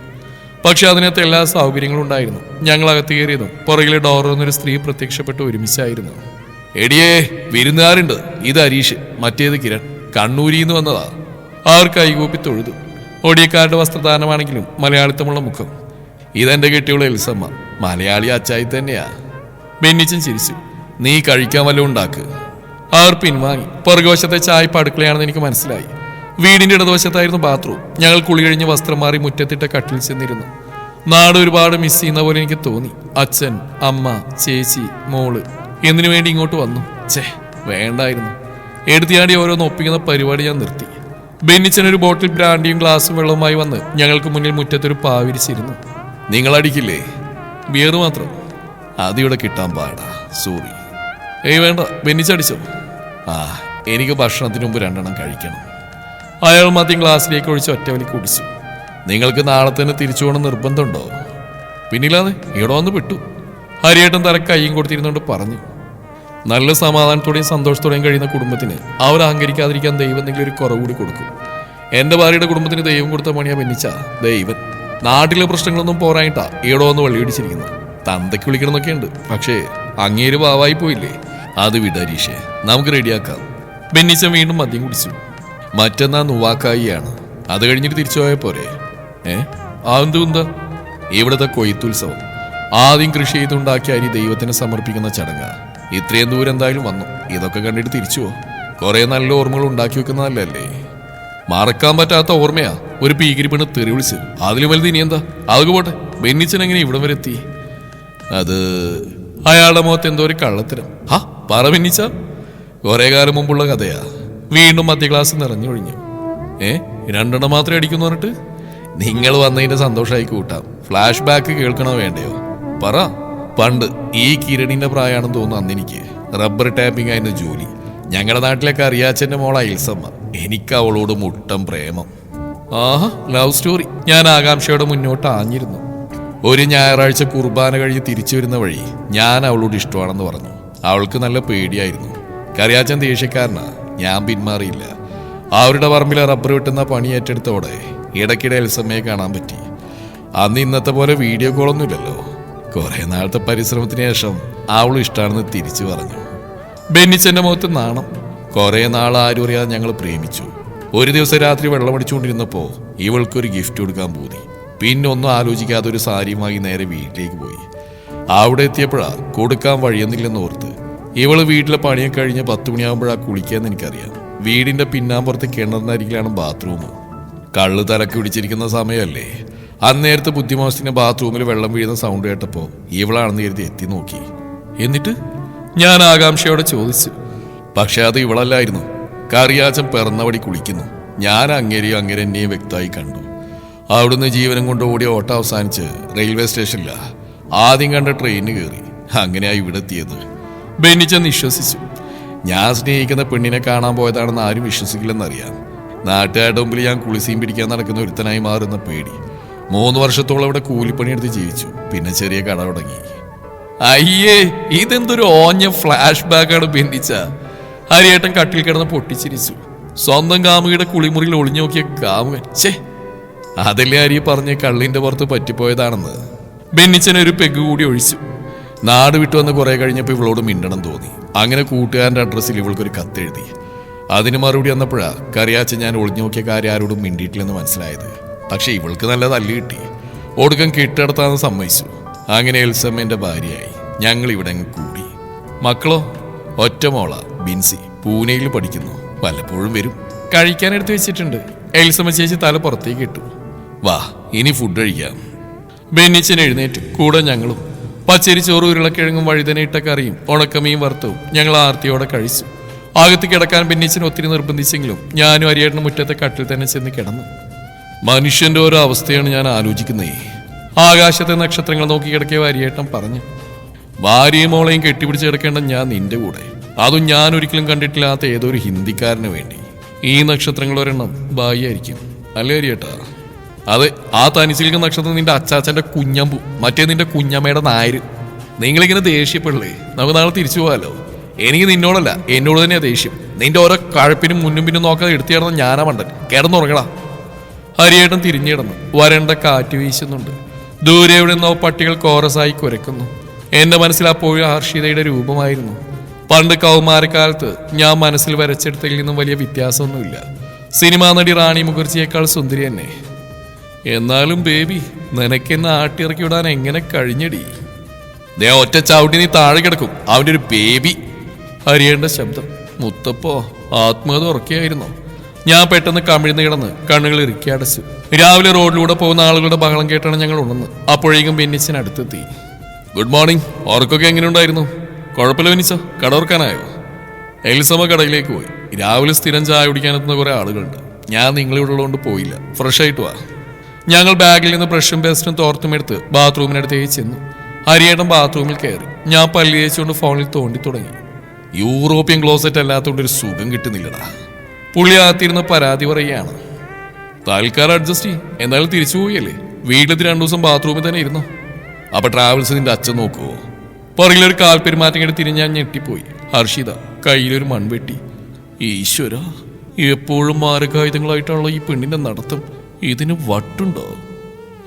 പക്ഷെ അതിനകത്ത് എല്ലാ സൗകര്യങ്ങളും ഉണ്ടായിരുന്നു. ഞങ്ങൾ അകത്ത് കയറിയതും പുറകിലെ ഡോറിൽ നിന്നൊരു സ്ത്രീ പ്രത്യക്ഷപ്പെട്ട് ഒരുമിച്ചായിരുന്നു. എടിയേ, വിരുന്നുകാരുണ്ട്. ഇത് ഹരീഷ്, മറ്റേത് കിരൺ, കണ്ണൂരിന്ന് വന്നതാ. അവർ കൈകൂപ്പി തൊഴുതു. ഒടിയക്കാരുടെ വസ്ത്രദാനമാണെങ്കിലും മലയാളിത്തമുള്ള മുഖം. ഇതെന്റെ കെട്ടിയുള്ള എൽസമ്മ, മലയാളി അച്ചായി തന്നെയാ. ബെന്നിച്ചൻ ചിരിച്ചു. നീ കഴിക്കാൻ വല്ലതും ഉണ്ടാക്ക്. അവർ പിൻവാങ്ങി. പുറകുവശത്തെ ചായപ്പ് അടുക്കളയാണെന്ന് എനിക്ക് മനസ്സിലായി. വീടിന്റെ ഇടതുവശത്തായിരുന്നു ബാത്റൂം. ഞങ്ങൾ കുളി കഴിഞ്ഞ് വസ്ത്രം മാറി മുറ്റത്തിട്ട കട്ടിൽ ചെന്നിരുന്നു. നാട് ഒരുപാട് മിസ് ചെയ്യുന്ന പോലെ എനിക്ക് തോന്നി. അച്ഛൻ, അമ്മ, ചേച്ചി, മോള് എന്തിനു വേണ്ടി ഇങ്ങോട്ട് വന്നു? വേണ്ടായിരുന്നു. എടുത്തിയാടി ഓരോന്ന് ഒപ്പിക്കുന്ന പരിപാടി ഞാൻ നിർത്തി. ബെന്നിച്ചൻ ഒരു ബോട്ടിൽ ബ്രാൻഡിയും ഗ്ലാസും വെള്ളവുമായി വന്ന് ഞങ്ങൾക്ക് മുന്നിൽ മുറ്റത്തൊരു പാവിരിച്ചിരുന്നു. നിങ്ങളടിക്കില്ലേ? ബിയർ മാത്രം. അതിവിടെ കിട്ടാൻ പാടാ, സോറി. ഏയ് വേണ്ട, ബെന്നിച്ചടിച്ചോ? എനിക്ക് ഭക്ഷണത്തിന് മുമ്പ് 2 എണ്ണം കഴിക്കണം. അയാൾ മദ്യം ഗ്ലാസ്സിലേക്ക് ഒഴിച്ച് ഒറ്റവലി കുടിച്ചു. നിങ്ങൾക്ക് നാളെ തന്നെ തിരിച്ചു പോകണം നിർബന്ധമുണ്ടോ? പിന്നില്ലാതെ ഇവിടെ വന്ന് വിട്ടു. ഹരിയേട്ടൻ തലക്ക് കയ്യും കൊടുത്തിരുന്നുകൊണ്ട് പറഞ്ഞു. നല്ല സമാധാനത്തോടെയും സന്തോഷത്തോടെയും കഴിയുന്ന കുടുംബത്തിന് അവർ അഹങ്കരിക്കാതിരിക്കാൻ ദൈവം എന്തെങ്കിലും ഒരു കുറവ് കൂടി കൊടുക്കും. എൻ്റെ ഭാര്യയുടെ കുടുംബത്തിന് ദൈവം കൊടുത്ത പണിയാ ബെന്നിച്ച. ദൈവൻ നാട്ടിലെ പ്രശ്നങ്ങളൊന്നും പോരായിട്ടാ ഇവിടെ വന്ന് വെള്ളിയടിച്ചിരിക്കുന്നു. തന്തയ്ക്ക് വിളിക്കണമെന്നൊക്കെ ഉണ്ട്. പക്ഷേ അങ്ങേര് പാവായി പോയില്ലേ. അത് വിടരീഷേ, നമുക്ക് റെഡിയാക്കാം. ബെന്നിച്ചൻ വീണ്ടും മദ്യം കുടിച്ചു. മറ്റന്നാ നുവാക്കായിയാണ്. അത് കഴിഞ്ഞിട്ട് തിരിച്ചു പോയാൽ പോരെ? അതെന്താ? ഇവിടുത്തെ കൊയ്ത്തുത്സവം. ആദ്യം കൃഷി ചെയ്തുണ്ടാക്കിയ അരി ദൈവത്തിന് സമർപ്പിക്കുന്ന ചടങ്ങ്. ഇത്രയും ദൂരം എന്തായാലും വന്നു. ഇതൊക്കെ കണ്ടിട്ട് തിരിച്ചുവോ? കുറെ നല്ല ഓർമ്മകൾ ഉണ്ടാക്കി വെക്കുന്നതല്ലേ. മറക്കാൻ പറ്റാത്ത ഓർമ്മയാ ഒരു പീകിരി പെണ്ണ് തെറി വിളിച്ച്. അതിലും വലുത് ഇനി എന്താ? അതൊക്കെ പോട്ടെ, ബെന്നിച്ചൻ എങ്ങനെ ഇവിടം വരെ എത്തി? അത് അയാളുടെ മുഖത്ത് എന്തോ ഒരു കള്ളത്തരം. ഹാ പറ ബെന്നിച്ച. കുറെ കാലം മുമ്പുള്ള കഥയാ. വീണ്ടും മധ്യ ക്ലാസ് നിറഞ്ഞൊഴിഞ്ഞു. 2 മാത്രമേ അടിക്കുന്നു പറഞ്ഞിട്ട്? നിങ്ങൾ വന്നതിന്റെ സന്തോഷമായി കൂട്ടാം. ഫ്ലാഷ് ബാക്ക് കേൾക്കണോ വേണ്ടയോ? പറ. പണ്ട് ഈ കിരണിന്റെ പ്രായമാണെന്ന് തോന്നുന്നു അന്നെനിക്ക് റബ്ബർ ടാപ്പിംഗ് ആയിരുന്നു ജോലി. ഞങ്ങളുടെ നാട്ടിലൊക്കെ അറിയാച്ചന്റെ മോള ഇൽസമ്മ. എനിക്ക് അവളോട് മുട്ടം പ്രേമം. ആഹാ, ലവ് സ്റ്റോറി. ഞാൻ ആകാംക്ഷയോടെ മുന്നോട്ട് ആഞ്ഞിരുന്നു. ഒരു ഞായറാഴ്ച കുർബാന കഴിഞ്ഞ് തിരിച്ചു വരുന്ന വഴി ഞാൻ അവളോട് ഇഷ്ടമാണെന്ന് പറഞ്ഞു. അവൾക്ക് നല്ല പേടിയായിരുന്നു. കറിയാച്ചൻ ദേഷ്യക്കാരനാ. ഞാൻ പിന്മാറിയില്ല. അവരുടെ പറമ്പിലെ റബ്ബർ വെട്ടുന്ന പണി ഏറ്റെടുത്തോടെ ഇടയ്ക്കിടെ എൽസമ്മയെ കാണാൻ പറ്റി. അന്ന് ഇന്നത്തെ പോലെ വീഡിയോ കോളൊന്നുമില്ലല്ലോ. കുറെ നാളത്തെ പരിശ്രമത്തിന് ശേഷം അവളും ഇഷ്ടമാണെന്ന് തിരിച്ചു പറഞ്ഞു. ബെന്നിച്ചന്റെ മുഖത്ത് നാണം. കുറെ നാൾ ആരും അറിയാതെ ഞങ്ങൾ പ്രേമിച്ചു. ഒരു ദിവസം രാത്രി വെള്ളമടിച്ചുകൊണ്ടിരുന്നപ്പോ ഇവൾക്കൊരു ഗിഫ്റ്റ് കൊടുക്കാൻ പോയി. പിന്നെ ഒന്നും ആലോചിക്കാതെ ഒരു സാരിയുമായി നേരെ വീട്ടിലേക്ക് പോയി. അവിടെ എത്തിയപ്പോഴാ കൊടുക്കാൻ വഴിയൊന്നില്ലെന്ന് ഓർത്ത്. ഇവള് വീട്ടിലെ പണിയൊക്കെ കഴിഞ്ഞ് 10 മണിയാകുമ്പോഴാ കുളിക്കാന്ന് എനിക്കറിയാം. വീടിന്റെ പിന്നാമ്പുറത്ത് കിണറിനരികിലാണ് ബാത്റൂം. കള്ള് തലക്ക് പിടിച്ചിരിക്കുന്ന സമയമല്ലേ. അന്നേരത്തെ ബുദ്ധിമോശത്തിന് ബാത്റൂമിൽ വെള്ളം വീഴുന്ന സൗണ്ട് കേട്ടപ്പോ ഇവളാണെന്ന് കരുതി എത്തി നോക്കി. എന്നിട്ട് ഞാൻ ആകാംക്ഷയോടെ ചോദിച്ചു. പക്ഷെ അത് ഇവളല്ലായിരുന്നു. കറിയാച്ചൻ പിറന്നവടി കുളിക്കുന്നു. ഞാൻ അങ്ങേരെയും അങ്ങനെ എന്നെയും വ്യക്തമായി കണ്ടു. അവിടുന്ന് ജീവനം കൊണ്ട് ഓടിയ ഓട്ടം അവസാനിച്ച് റെയിൽവേ സ്റ്റേഷനില്ല. ആദ്യം കണ്ട ട്രെയിനിന് കയറി. അങ്ങനെയായി ഇവിടെ എത്തിയത്. ബെന്നിച്ചൻ വിശ്വസിച്ചു. ഞാൻ സ്നേഹിക്കുന്ന പെണ്ണിനെ കാണാൻ പോയതാണെന്ന് ആരും വിശ്വസിക്കില്ലെന്നറിയാം. നാട്ടുകാരുടെ മുമ്പിൽ ഞാൻ കുളിസീം പിടിക്കാൻ നടക്കുന്ന ഒരുത്തനായി മാറുന്ന പേടി. 3 വർഷത്തോളം ഇവിടെ കൂലിപ്പണിയെടുത്ത് ജീവിച്ചു. പിന്നെ ചെറിയ കട തുടങ്ങി. അയ്യേ, ഇതെന്തൊരു ഓഞ്ഞ ഫ്ലാഷ് ബാക്കാണ് ബെന്നിച്ച. ഹരിയേട്ടൻ കട്ടിൽ കിടന്ന് പൊട്ടിച്ചിരിച്ചു. സ്വന്തം കാമുകിയുടെ കുളിമുറിയിൽ ഒളിഞ്ഞു നോക്കിയ കാമുകൻ. ഛേ, അതല്ലേ ഹരി പറഞ്ഞ് കള്ളിന്റെ പുറത്ത് പറ്റിപ്പോയതാണെന്ന്. ബെന്നിച്ചൻ ഒരു പെഗ് കൂടി ഒഴിച്ചു. നാട് വിട്ടു വന്ന് കുറെ കഴിഞ്ഞപ്പോൾ ഇവളോട് മിണ്ടണം തോന്നി. അങ്ങനെ കൂട്ടുകാരൻ്റെ അഡ്രസ്സിൽ ഇവൾക്കൊരു കത്തെഴുതി. അതിന് മറുപടി വന്നപ്പോഴാ കറിയാച്ച ഞാൻ ഒളിഞ്ഞു നോക്കിയ കാര്യം ആരോടും മിണ്ടിയിട്ടില്ലെന്ന് മനസ്സിലായത്. പക്ഷെ ഇവൾക്ക് നല്ല തല്ല് കിട്ടി. ഒടുക്കം കിട്ടടത്താന്ന് സമ്മതിച്ചു. അങ്ങനെ എൽസമ്മേന്റെ ഭാര്യയായി. ഞങ്ങൾ ഇവിടെ കൂടി. മക്കളോ? ഒറ്റ മോള ബിൻസി. പൂനെയിൽ പഠിക്കുന്നു. വല്ലപ്പോഴും വരും. കഴിക്കാനെടുത്ത് വെച്ചിട്ടുണ്ട്. എൽസമ്മ ചേച്ചി തല പുറത്തേക്ക് ഇട്ടു. വാ, ഇനി ഫുഡ് കഴിക്കാം. ബെന്നിച്ചൻ എഴുന്നേറ്റു. കൂടെ ഞങ്ങളും. പച്ചരി ചോറും ഉരുളക്കിഴങ്ങും വഴുതന ഇട്ട കറിയും ഉണക്കമീൻ വറുത്തവും ഞങ്ങൾ ആർത്തിയോടെ കഴിച്ചു. അകത്ത് കിടക്കാൻ ബെന്നിച്ചൻ ഒത്തിരി നിർബന്ധിച്ചെങ്കിലും ഞാനും അരിയേട്ടനും മുറ്റത്തെ കട്ടിൽ തന്നെ ചെന്ന് കിടന്നു. മനുഷ്യന്റെ ഓരോ അവസ്ഥയാണ് ഞാൻ ആലോചിക്കുന്നേ. ആകാശത്തെ നക്ഷത്രങ്ങൾ നോക്കി കിടക്കിയ അരിയേട്ടൻ പറഞ്ഞു. ഭാര്യയും മോളെയും കെട്ടിപ്പിടിച്ച് കിടക്കേണ്ട ഞാൻ നിന്റെ കൂടെ. അതും ഞാൻ ഒരിക്കലും കണ്ടിട്ടില്ലാത്ത ഏതോ ഒരു ഹിന്ദിക്കാരന് വേണ്ടി. ഈ നക്ഷത്രങ്ങൾ ഒരെണ്ണം ഭാര്യയായിരിക്കും അല്ലേ അരിയേട്ടാ? അതെ, ആ തനിച്ചിൽക്കുന്ന നക്ഷത്രം നിന്റെ അച്ചാച്ചന്റെ കുഞ്ഞമ്പു, മറ്റേ നിന്റെ കുഞ്ഞമ്മയുടെ നായര്. നിങ്ങളിങ്ങനെ ദേഷ്യപ്പെടില്ലേ? നമുക്ക് നാളെ തിരിച്ചു പോകാലോ. എനിക്ക് നിന്നോടല്ല, എന്നോട് തന്നെയാ ദേഷ്യം. നിന്റെ ഓരോ കഴപ്പിനും മുന്നും പിന്നും നോക്കാതെ എടുത്തു കിടന്ന ഞാനാ മണ്ടൻ. കിടന്നുറങ്ങടാ. ഹരിയേട്ടൻ തിരിഞ്ഞു കിടന്നു. വരണ്ട കാറ്റ് വീശുന്നുണ്ട്. ദൂരെ എവിടെ നിന്നോ പട്ടികൾ കോറസായി കുരക്കുന്നു. എന്റെ മനസ്സിൽ അപ്പോഴും ഹർഷിതയുടെ രൂപമായിരുന്നു. പണ്ട് കൗമാരക്കാലത്ത് ഞാൻ മനസ്സിൽ വരച്ചെടുത്തതിൽ നിന്നും വലിയ വ്യത്യാസമൊന്നുമില്ല. സിനിമാ നടി റാണി മുഖർജിയേക്കാൾ സുന്ദരി തന്നെ. എന്നാലും ബേബി, നിനക്കെന്നെ ആട്ടിയിറക്കി വിടാൻ എങ്ങനെ കഴിഞ്ഞടി? ദേ ഒറ്റ ചവിട്ടി നീ താഴെ കിടക്കും. അവന്റെ ഒരു ബേബി. ഹരിയേണ്ട ശബ്ദം. മുത്തപ്പോ, ആത്മഹത്യ ഉറക്കിയായിരുന്നു. ഞാൻ പെട്ടെന്ന് കമിഴ്ന്ന് കിടന്ന് കണ്ണുകൾ ഇറുക്കി അടച്ചു. രാവിലെ റോഡിലൂടെ പോകുന്ന ആളുകളുടെ ബഹളം കേട്ടാണ് ഞങ്ങൾ ഉണർന്ന്. അപ്പോഴേക്കും ബെന്നിച്ചൻ അടുത്തെത്തി. Good morning. ഉറക്കൊക്കെ എങ്ങനെയുണ്ടായിരുന്നു? കുഴപ്പമില്ല ബെന്നിച്ച. കട ഓർക്കാനായോ? എൽസമ്മ കടയിലേക്ക് പോയി. രാവിലെ സ്ഥിരം ചായ കുടിക്കാനെത്തുന്ന കുറെ ആളുകളുണ്ട്. ഞാൻ നിങ്ങളിവിടെ ഉള്ളതുകൊണ്ട് പോയില്ല. ഫ്രഷ് ആയിട്ട് വാ. ഞങ്ങൾ ബാഗിൽ നിന്ന് ബ്രഷും പേസ്റ്റും തോർത്തും എടുത്ത് ബാത്റൂമിനടുത്തേക്ക് ചെന്നു. ഹരിയേട്ടൻ ബാത്റൂമിൽ കയറി. ഞാൻ പല്ല് തേച്ചുകൊണ്ട് ഫോണിൽ തോണ്ടി തുടങ്ങി. യൂറോപ്യൻ ക്ലോസറ്റ് അല്ലാത്തതുകൊണ്ട് ഒരു സുഖം കിട്ടുന്നില്ലടാ. പുള്ളി ആത്തിരുന്ന് പരാതി പറയുകയാണ്. തൽക്കാലം അഡ്ജസ്റ്റ് ചെയ്യും. എന്നാലും തിരിച്ചു പോയല്ലേ. വീട്ടിലെത്തി 2 ദിവസം ബാത്റൂമിൽ തന്നെ ഇരുന്നോ. അപ്പൊ ട്രാവൽസ് നിന്റെ അച്ഛൻ നോക്കുവോ? പുറകിലൊരു കാൽപ്പെരുമാറ്റം കേട്ട് തിരിഞ്ഞ് ഞാൻ ഞെട്ടിപ്പോയി. ഹർഷിത കയ്യിലൊരു മൺവെട്ടി. ഈശ്വര, എപ്പോഴും മാരകായുധങ്ങളായിട്ടുള്ള ഈ പെണ്ണിന്റെ നടത്തം. ഇതിന് വട്ടുണ്ടോ?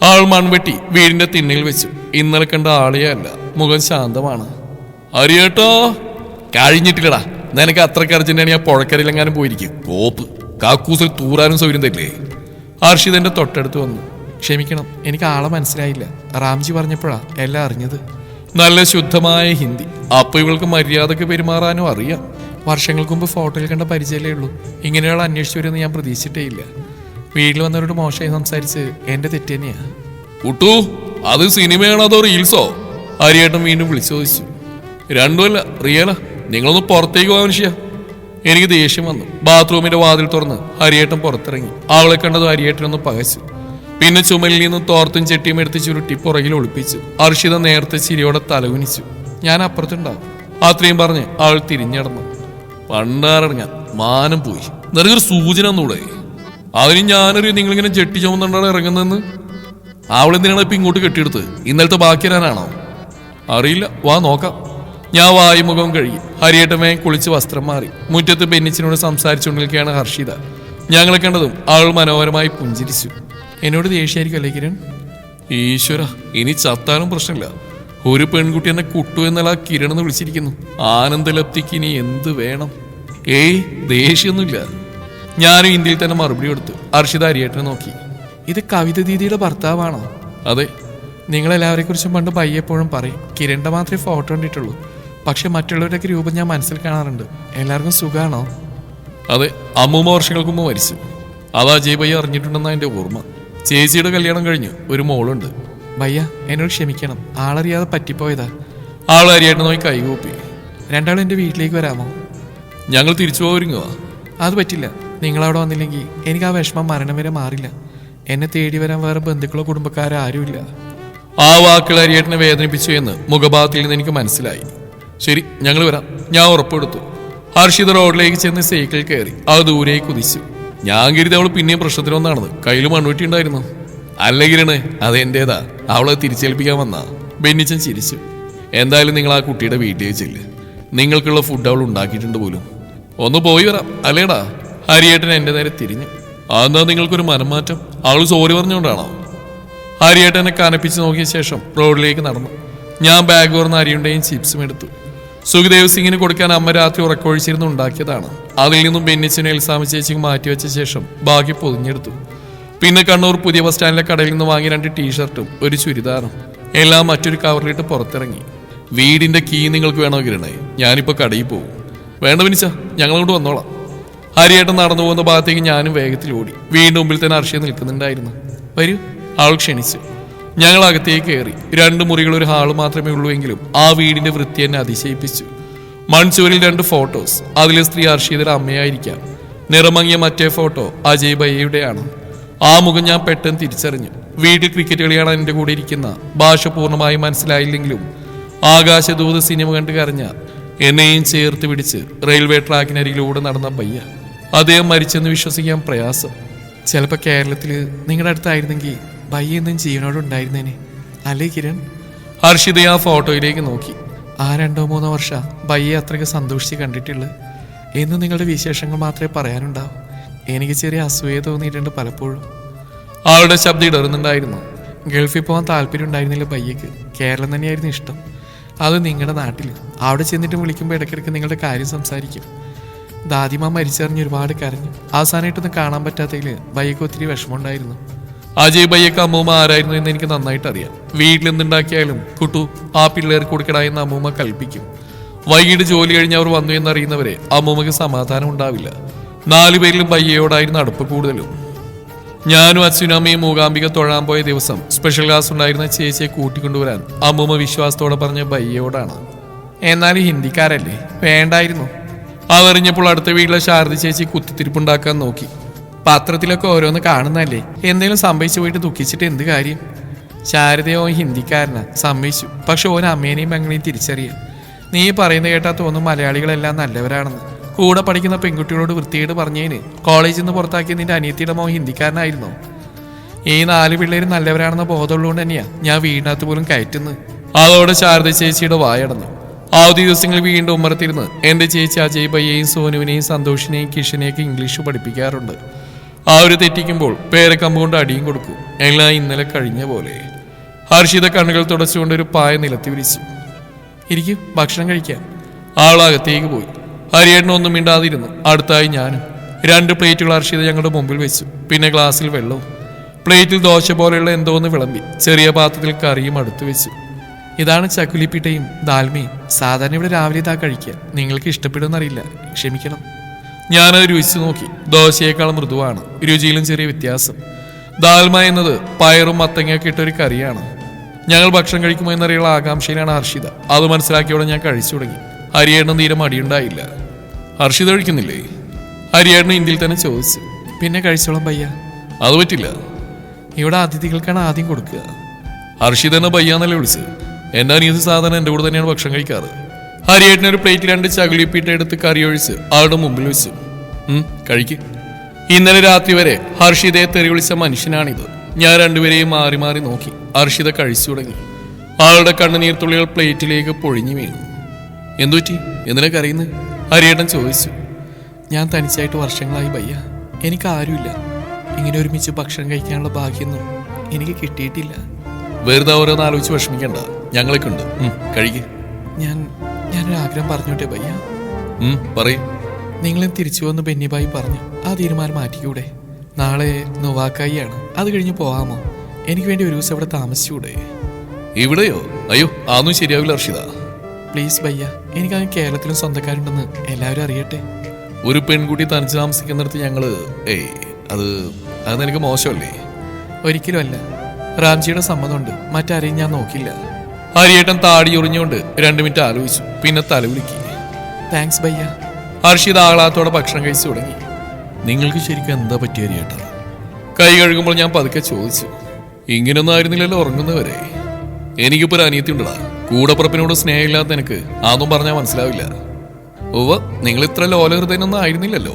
ആൾ മൺവെട്ടി വീടിന്റെ തിണ്ണയിൽ വെച്ചു. ഇന്നലെ കണ്ട ആളെയേ അല്ല. മുഖം ശാന്തമാണ്. ഹരിയേട്ടോ, കഴിഞ്ഞിട്ടില്ലടാ. നിനക്ക് അത്രയ്ക്ക് അർജന്റാണ്. ഞാൻ പുഴക്കരയിലെങ്ങാനും പോയിരിക്കും. കോപ്പ് കാക്കൂസിൽ തൂറാനും സൗകര്യം തരില്ലേ? ഹർഷിതന്റെ തൊട്ടടുത്ത് വന്നു. ക്ഷമിക്കണം, എനിക്ക് ആളെ മനസ്സിലായില്ല. റാംജി പറഞ്ഞപ്പോഴാ എല്ലാം അറിഞ്ഞത്. നല്ല ശുദ്ധമായ ഹിന്ദി. അപ്പൊ ഇവൾക്ക് മര്യാദക്ക് പെരുമാറാനും അറിയാം. വർഷങ്ങൾക്ക് മുമ്പ് ഫോട്ടോയിൽ കണ്ട പരിചയമല്ലേ ഉള്ളൂ. ഇങ്ങനെയുള്ള അന്വേഷിച്ചു വരുമെന്ന് ഞാൻ പ്രതീക്ഷിച്ചിട്ടേ ഇല്ല. വീട്ടിൽ വന്നവരോട് മോശമായി സംസാരിച്ച് എന്റെ തെറ്റ് തന്നെയാ. കുട്ടു, അത് സിനിമയാണോ അതോ റീൽസോ? ഹരിയേട്ടൻ വീണ്ടും വിളിച്ചു ചോദിച്ചു. രണ്ടുമല്ല, റിയലാ. നിങ്ങളൊന്ന് പുറത്തേക്ക് പോകാൻ മനുഷ്യ. എനിക്ക് ദേഷ്യം വന്നു. ബാത്റൂമിന്റെ വാതിൽ തുറന്ന് ഹരിയേട്ടൻ പുറത്തിറങ്ങി. അവളെ കണ്ടത് ഹരിയേട്ടനൊന്ന് പകച്ചു. പിന്നെ ചുമലിൽ നിന്ന് തോർത്തും ചെട്ടിയും എടുത്ത് ചുരുട്ടി പുറകിൽ ഒളിപ്പിച്ചു. ഹർഷിത നേരത്തെ ചിരിയോടെ തലകുനിച്ചു. ഞാൻ അപ്പുറത്തുണ്ടാവും. അത്രയും പറഞ്ഞ് അവൾ തിരിഞ്ഞടന്നു. പണ്ടാറിറങ്ങാൻ മാനം പോയി. നിനക്കൊരു സൂചന ഒന്നൂടെ? അതിന് ഞാനൊരു നിങ്ങളിങ്ങനെ ചെട്ടി ചുമന്നുകൊണ്ടാണ് ഇറങ്ങുന്നതെന്ന്. അവളെന്തിനാണ് ഇപ്പൊ ഇങ്ങോട്ട് കെട്ടിയെടുത്ത്? ഇന്നലത്തെ ബാക്കി തരാനാണോ? അറിയില്ല, വാ നോക്കാം. ഞാൻ വായുമുഖം കഴുകി. ഹരിയേട്ടമേ കുളിച്ച് വസ്ത്രം മാറി. മുറ്റത്ത് ബെന്നിച്ചിനോട് സംസാരിച്ചുകൊണ്ടിരിക്കുകയാണ് ഹർഷിത. ഞങ്ങളെ കണ്ടതും അവൾ മനോഹരമായി പുഞ്ചിരിച്ചു. എന്നോട് ദേഷ്യായിരിക്കും അല്ലേ കിരൺ? ഈശ്വര, ഇനി ചത്താലും പ്രശ്നമില്ല. ഒരു പെൺകുട്ടി എന്നെ കുട്ടു എന്നല്ല കിരൺ എന്ന് വിളിച്ചിരിക്കുന്നു. ആനന്ദലപ്തിക്ക് ഇനി എന്ത് വേണം? ഏയ്, ദേഷ്യമൊന്നുമില്ല. ഞാനും ഇന്ത്യയിൽ തന്നെ മറുപടി കൊടുത്തു. ഹർഷിത ഹരിയേട്ടനെ നോക്കി. ഇത് കവിത ദീദിയുടെ ഭർത്താവാണോ? അതെ. നിങ്ങളെല്ലാവരെ കുറിച്ചും പണ്ട് പയ്യെപ്പോഴും പറയും. കിരണിന്റെ മാത്രമേ ഫോട്ടോ കണ്ടിട്ടുള്ളൂ. പക്ഷെ മറ്റുള്ളവരുടെയൊക്കെ രൂപം ഞാൻ മനസ്സിൽ കാണാറുണ്ട്. എല്ലാവർക്കും സുഖാണോ? അതെ, അമ്മൂമ്മ വർഷങ്ങൾക്ക് മുമ്പ് മരിച്ചു. അത് അജയ് ഭയ്യ അറിഞ്ഞിട്ടുണ്ടെന്നാണ് എൻ്റെ ഓർമ്മ. ചേച്ചിയുടെ കല്യാണം കഴിഞ്ഞു, ഒരു മോളുണ്ട്. ഭയ്യ, എന്നോട് ക്ഷമിക്കണം, ആളറിയാതെ പറ്റിപ്പോയതാ. ആൾ ഹരിയേട്ടൻ നോക്കി കൈകൂപ്പി. രണ്ടാളും എൻ്റെ വീട്ടിലേക്ക് വരാമോ? ഞങ്ങൾ തിരിച്ചു പോരുങ്ങുക. അത് പറ്റില്ല. നിങ്ങളവിടെ വന്നില്ലെങ്കിൽ എനിക്ക് ആ വിഷമം മരണം വരെ മാറില്ല. എന്നെ തേടി വരാൻ വേറെ ബന്ധുക്കളോ കുടുംബക്കാരോ ആരുമില്ല. ആ വാക്കുകൾ ഹരിയേട്ടനെ വേദനിപ്പിച്ചു എന്ന് മുഖഭാഗത്തിൽ നിന്ന് എനിക്ക് മനസ്സിലായി. ശരി, ഞങ്ങൾ വരാം, ഞാൻ ഉറപ്പെടുത്തു. ഹർഷിത റോഡിലേക്ക് ചെന്ന് സൈക്കിൾ കയറി. അത് ദൂരേക്ക് കുതിച്ചു. ഞാൻ കരുതി അവൾ പിന്നെയും പ്രശ്നത്തിനൊന്നാണെന്ന്. കയ്യിൽ മണ്ണുവെട്ടി ഉണ്ടായിരുന്നു. അല്ലെങ്കിലാണ് അത് എന്റേതാ. അവളെ തിരിച്ചേൽപ്പിക്കാൻ വന്നാ. ബെന്നിച്ചൻ ചിരിച്ചു. എന്തായാലും നിങ്ങൾ ആ കുട്ടിയുടെ വീട്ടിലേക്ക് ചെല്ല്. നിങ്ങൾക്കുള്ള ഫുഡ് അവൾ ഉണ്ടാക്കിയിട്ടുണ്ട് പോലും. ഒന്ന് പോയി വരാം അല്ലേടാ? ഹരിയേട്ടൻ എന്റെ നേരെ തിരിഞ്ഞു. അതെന്താ നിങ്ങൾക്കൊരു മനംമാറ്റം? അവൾ സോറി പറഞ്ഞുകൊണ്ടാണോ? ഹരിയേട്ടനെ കനപ്പിച്ച് നോക്കിയ ശേഷം റോഡിലേക്ക് നടന്നു. ഞാൻ ബാഗ് തുറന്ന് അരിയുണ്ടെയും ചിപ്സും എടുത്തു. സുഖദേവ് സിംഗിന് കൊടുക്കാൻ അമ്മ രാത്രി ഉറക്കൊഴിച്ചിരുന്ന് ഉണ്ടാക്കിയതാണ്. അതിൽ നിന്നും ബെന്നിച്ചിനും എൽസാമ ചേച്ചിക്ക് മാറ്റിവെച്ച ശേഷം ബാക്കി പൊതിഞ്ഞെടുത്തു. പിന്നെ കണ്ണൂർ പുതിയ ബസ് സ്റ്റാൻഡിലെ കടയിൽ നിന്ന് വാങ്ങിയ 2 ടീഷർട്ടും ഒരു ചുരിദാറും എല്ലാം മറ്റൊരു കവറിലിട്ട് പുറത്തിറങ്ങി. വീടിന്റെ കീ നിങ്ങൾക്ക് വേണോ കിരണേ? ഞാനിപ്പോ കടയിൽ പോകും. വേണ്ട ബെന്നിച്ച, ഞങ്ങളോട് വന്നോളാം. ഹരിയേട്ടൻ നടന്നു പോകുന്ന ഭാഗത്തേക്ക് ഞാനും വേഗത്തിൽ ഓടി. വീണ്ടും മുമ്പിൽ തന്നെ ഹർഷിത നിൽക്കുന്നുണ്ടായിരുന്നു. വരൂ, അവൾ ക്ഷണിച്ചു. ഞങ്ങൾ അകത്തേക്ക് കയറി. 2 മുറികൾ, ഒരു ഹാള് മാത്രമേ ഉള്ളൂ എങ്കിലും ആ വീടിന്റെ വൃത്തി എന്നെ അതിശയിപ്പിച്ചു. മൺചുവരിൽ 2 ഫോട്ടോസ്. അതിലെ സ്ത്രീ ഹർഷിതയുടെ അമ്മയായിരിക്കാം. നിറമങ്ങിയ മറ്റേ ഫോട്ടോ അജയ് ഭയ്യയുടെയാണ്. ആ മുഖം ഞാൻ പെട്ടെന്ന് തിരിച്ചറിഞ്ഞു. വീട്ടിൽ ക്രിക്കറ്റ് കളിയാണ് എന്റെ കൂടെ ഇരിക്കുന്ന. ഭാഷ പൂർണ്ണമായി മനസ്സിലായില്ലെങ്കിലും ആകാശദൂത് സിനിമ കണ്ട് കരഞ്ഞ എന്നെയും ചേർത്ത് പിടിച്ച് റെയിൽവേ ട്രാക്കിനരികിലൂടെ നടന്ന ഭയ്യ. അദ്ദേഹം മരിച്ചെന്ന് വിശ്വസിക്കാൻ പ്രയാസം. ചിലപ്പോൾ കേരളത്തിൽ നിങ്ങളുടെ അടുത്തായിരുന്നെങ്കിൽ ഭയ്യ എന്നും ജീവനോടുണ്ടായിരുന്നേനെ, അല്ലേ കിരൺ? ഹർഷിത ആ ഫോട്ടോയിലേക്ക് നോക്കി. ആ 2-3 വർഷം ഭയ്യെ അത്രയ്ക്ക് സന്തോഷിച്ച് കണ്ടിട്ടുള്ളു. എന്നും നിങ്ങളുടെ വിശേഷങ്ങൾ മാത്രമേ പറയാനുണ്ടാവും. എനിക്ക് ചെറിയ അസൂയ തോന്നിയിട്ടുണ്ട് പലപ്പോഴും. അവളുടെ ശബ്ദം ഇടറുന്നുണ്ടായിരുന്നു. ഗൾഫിൽ പോകാൻ താല്പര്യം ഉണ്ടായിരുന്നില്ല ഭയ്യക്ക്. കേരളം തന്നെയായിരുന്നു ഇഷ്ടം. അത് നിങ്ങളുടെ നാട്ടിൽ. അവിടെ ചെന്നിട്ട് വിളിക്കുമ്പോൾ ഇടയ്ക്കിടയ്ക്ക് നിങ്ങളുടെ കാര്യം സംസാരിക്കും. ദാദിമ മരിച്ചറിഞ്ഞ് ഒരുപാട് കരഞ്ഞു. അവസാനമായിട്ടൊന്നും കാണാൻ പറ്റാത്തതിൽ ഭയ്യക്ക് ഒത്തിരി വിഷമമുണ്ടായിരുന്നു. അജയ് ഭയ്യക്ക് അമ്മൂമ്മ ആരായിരുന്നു എന്ന് എനിക്ക് നന്നായിട്ട് അറിയാം. വീട്ടിലെന്തുണ്ടാക്കിയാലും കുട്ടു ആ പിള്ളേർക്ക് കൊടുക്കടാ എന്ന് അമ്മൂമ്മ കൽപ്പിക്കും. വൈകിട്ട് ജോലി കഴിഞ്ഞ് അവർ വന്നു എന്നറിയുന്നവരെ അമ്മൂമ്മക്ക് സമാധാനം ഉണ്ടാവില്ല. 4 പേരിലും ഭയ്യയോടായിരുന്നു അടുപ്പ് കൂടുതലും. ഞാനും അച്ഛനമ്മയും മൂകാംബിക തൊഴാൻ പോയ ദിവസം സ്പെഷ്യൽ ക്ലാസ് ഉണ്ടായിരുന്ന ചേച്ചിയെ കൂട്ടിക്കൊണ്ടുവരാൻ അമ്മൂമ്മ വിശ്വാസത്തോടെ പറഞ്ഞ ഭയ്യയോടാണ്. എന്നാലും ഹിന്ദിക്കാരല്ലേ, വേണ്ടായിരുന്നു. അതറിഞ്ഞപ്പോൾ അടുത്ത വീട്ടിലെ ശാരദ ചേച്ചി കുത്തിത്തിരിപ്പുണ്ടാക്കാൻ നോക്കി. പത്രത്തിലൊക്കെ ഓരോന്ന് കാണുന്നല്ലേ, എന്തെങ്കിലും സംഭവിച്ചു പോയിട്ട് ദുഃഖിച്ചിട്ട് എന്ത് കാര്യം? ശാരദയോ ഹിന്ദിക്കാരനാ, സമ്മതിച്ചു. പക്ഷെ ഓൻ അമ്മേനെയും മകളെയും തിരിച്ചറിയാം. നീ പറയുന്ന കേട്ടാ തോന്നും മലയാളികളെല്ലാം നല്ലവരാണെന്ന്. കൂടെ പഠിക്കുന്ന പെൺകുട്ടികളോട് വൃത്തിയായിട്ട് പറഞ്ഞതിന് കോളേജിൽ നിന്ന് പുറത്താക്കിയ നിന്റെ അനിയത്തിയുടെ മോൻ ഹിന്ദിക്കാരനായിരുന്നോ? ഈ 4 പിള്ളേര് നല്ലവരാണെന്ന ബോധമുള്ളതുകൊണ്ട് തന്നെയാ ഞാൻ വീടിനകത്ത് പോലും കയറ്റുന്നത്. അതോടെ ശാരദ ചേച്ചിയുടെ വായടന്നു. ആദ്യ ദിവസങ്ങളിൽ വീണ്ടും ഉമ്മറത്തിരുന്ന് എന്റെ ചേച്ചി അജയ് ഭയ്യയും സോനുവിനെയും സന്തോഷിനെയും കിഷനെയൊക്കെ ഇംഗ്ലീഷ് പഠിപ്പിക്കാറുണ്ട്. ആ ഒരു തെറ്റിക്കുമ്പോൾ പേരക്കമ്പ് കൊണ്ട് അടിയും കൊടുക്കും. എല്ലാം ഇന്നലെ കഴിഞ്ഞ പോലെ. ഹർഷിത കണ്ണുകൾ തുടച്ചുകൊണ്ട് ഒരു പായ നിലത്തി വിരിച്ചു. ഇരിക്കും, ഭക്ഷണം കഴിക്കാം. ആളകത്തേക്ക് പോയി. ഹരിയേട്ടനൊന്നും മിണ്ടാതിരുന്നു. അടുത്തായി ഞാനും. 2 പ്ലേറ്റുകൾ ഹർഷിത ഞങ്ങളുടെ മുമ്പിൽ വെച്ചു. പിന്നെ ഗ്ലാസ്സിൽ വെള്ളവും. പ്ലേറ്റിൽ ദോശ പോലെയുള്ള എന്തോന്ന് വിളമ്പി ചെറിയ പാത്രത്തിൽ കറിയും അടുത്തു വെച്ചു. ഇതാണ് ചക്കുലിപ്പിട്ടയും ദാൽമയും. സാധാരണ ഇവിടെ രാവിലെ ഇതാ കഴിക്കുക. നിങ്ങൾക്ക് ഇഷ്ടപ്പെടുമെന്നറിയില്ല, ക്ഷമിക്കണം. ഞാനത് രുചിച്ചു നോക്കി. ദോശയേക്കാൾ മൃദുവാണ്, രുചിയിലും ചെറിയ വ്യത്യാസം. ദാൽമ എന്നത് പയറും മത്തങ്ങയൊക്കെ ഇട്ടൊരു കറിയാണ്. ഞങ്ങൾ ഭക്ഷണം കഴിക്കുമോ എന്നറിയുള്ള ആകാംക്ഷയിലാണ് ഹർഷിത. അത് മനസ്സിലാക്കിയോടെ ഞാൻ കഴിച്ചു തുടങ്ങി. ഹരിയേട്ടന് തീരെ മടിയുണ്ടായില്ല. ഹർഷിത കഴിക്കുന്നില്ലേ? ഹരിയേട്ടന് ഇന്ത്യയിൽ തന്നെ ചോദിച്ചു. പിന്നെ കഴിച്ചോളാം പയ്യ. അത് പറ്റില്ല, ഇവിടെ അതിഥികൾക്കാണ് ആദ്യം കൊടുക്കുക. ഹർഷിത എന്നെ പയ്യാന്നല്ലേ വിളിച്ചത്. എൻ്റെ അനിയത്തി സാധാരണ എൻ്റെ കൂടെ തന്നെയാണ് ഭക്ഷണം കഴിക്കാറ്. ഹരിയേട്ടന് ഒരു പ്ലേറ്റ് 2 ചകുലിപ്പീട്ട എടുത്ത് കറി ഒഴിച്ച് ആളുടെ മുമ്പിൽ വെച്ചു. കഴിക്ക്. ഇന്നലെ രാത്രി വരെ ഹർഷിതയെ തെറി വിളിച്ച മനുഷ്യനാണിത്. ഞാൻ രണ്ടുപേരെയും മാറി മാറി നോക്കി. ഹർഷിത കഴിച്ചു തുടങ്ങി. ആളുടെ കണ്ണുനീർത്തുള്ളികൾ പ്ലേറ്റിലേക്ക് പൊഴിഞ്ഞു വീണു. എന്തുപറ്റി? എന്തിനൊക്കെ അറിയുന്നത്? ഹരിയേട്ടൻ ചോദിച്ചു. ഞാൻ തനിച്ചായിട്ട് വർഷങ്ങളായി ഭയ്യ. എനിക്ക് ആരുമില്ല. ഇങ്ങനെ ഒരുമിച്ച് ഭക്ഷണം കഴിക്കാനുള്ള ഭാഗ്യമൊന്നും എനിക്ക് കിട്ടിയിട്ടില്ല. വെറുതെ ഓരോന്ന് ആലോചിച്ച് വിഷമിക്കണ്ട, ഞങ്ങളൊക്കെ ഉണ്ട്. കഴിക്ക്. ഞാനൊരു ആഗ്രഹം പറഞ്ഞോട്ടെ ഭയ്യ? പറയും. നിങ്ങളും തിരിച്ചു വന്ന് ബെന്നിബായി പറഞ്ഞു ആ തീരുമാനം മാറ്റിക്കൂടെ? നാളെ നുവാക്കായിയാണ്, അത് കഴിഞ്ഞ് പോകാമോ? എനിക്ക് വേണ്ടി ഒരു ദിവസം ഇവിടെ താമസിച്ചുകൂടെ? ഇവിടെയോ? അയ്യോ, അതൊന്നും ശരിയാവില്ല ഹർഷിത. പ്ലീസ് ഭയ്യ, എനിക്കങ്ങ് കേരളത്തിലും സ്വന്തക്കാരുണ്ടെന്ന് എല്ലാവരും അറിയട്ടെ. ഒരു പെൺകുട്ടി തനിച്ച് താമസിക്കുന്നിടത്ത് ഞങ്ങള് അത് നിനക്ക് മോശമല്ലേ? ഒരിക്കലും അല്ല. റാംജിയുടെ സമ്മതമുണ്ട്, മറ്റാരെയും ഞാൻ നോക്കില്ല. ഹരിയേട്ടൻ താടി ഉറിഞ്ഞുകൊണ്ട് 2 മിനിറ്റ് ആലോചിച്ചു. പിന്നെ തലവിളിക്കി. താങ്ക്സ് ഭയ്യ. ഹർഷിത ആഹ്ലാദത്തോടെ ഭക്ഷണം കഴിച്ചു തുടങ്ങി. നിങ്ങൾക്ക് ശരിക്കും എന്താ പറ്റിയ ഹരിയേട്ടാ? കൈ കഴുകുമ്പോൾ ഞാൻ പതുക്കെ ചോദിച്ചു. ഇങ്ങനൊന്നും ആയിരുന്നില്ലല്ലോ ഉറങ്ങുന്നവരെ. എനിക്കിപ്പോ ഒരു അനിയത്തി ഉണ്ടടാ. കൂടപ്പുറപ്പിനോട് സ്നേഹമില്ലാത്ത എനിക്ക് അതൊന്നും പറഞ്ഞാൽ മനസ്സിലാവില്ല. നിങ്ങൾ ഇത്ര ലോലഹൃദയനൊന്നും ആയിരുന്നില്ലല്ലോ.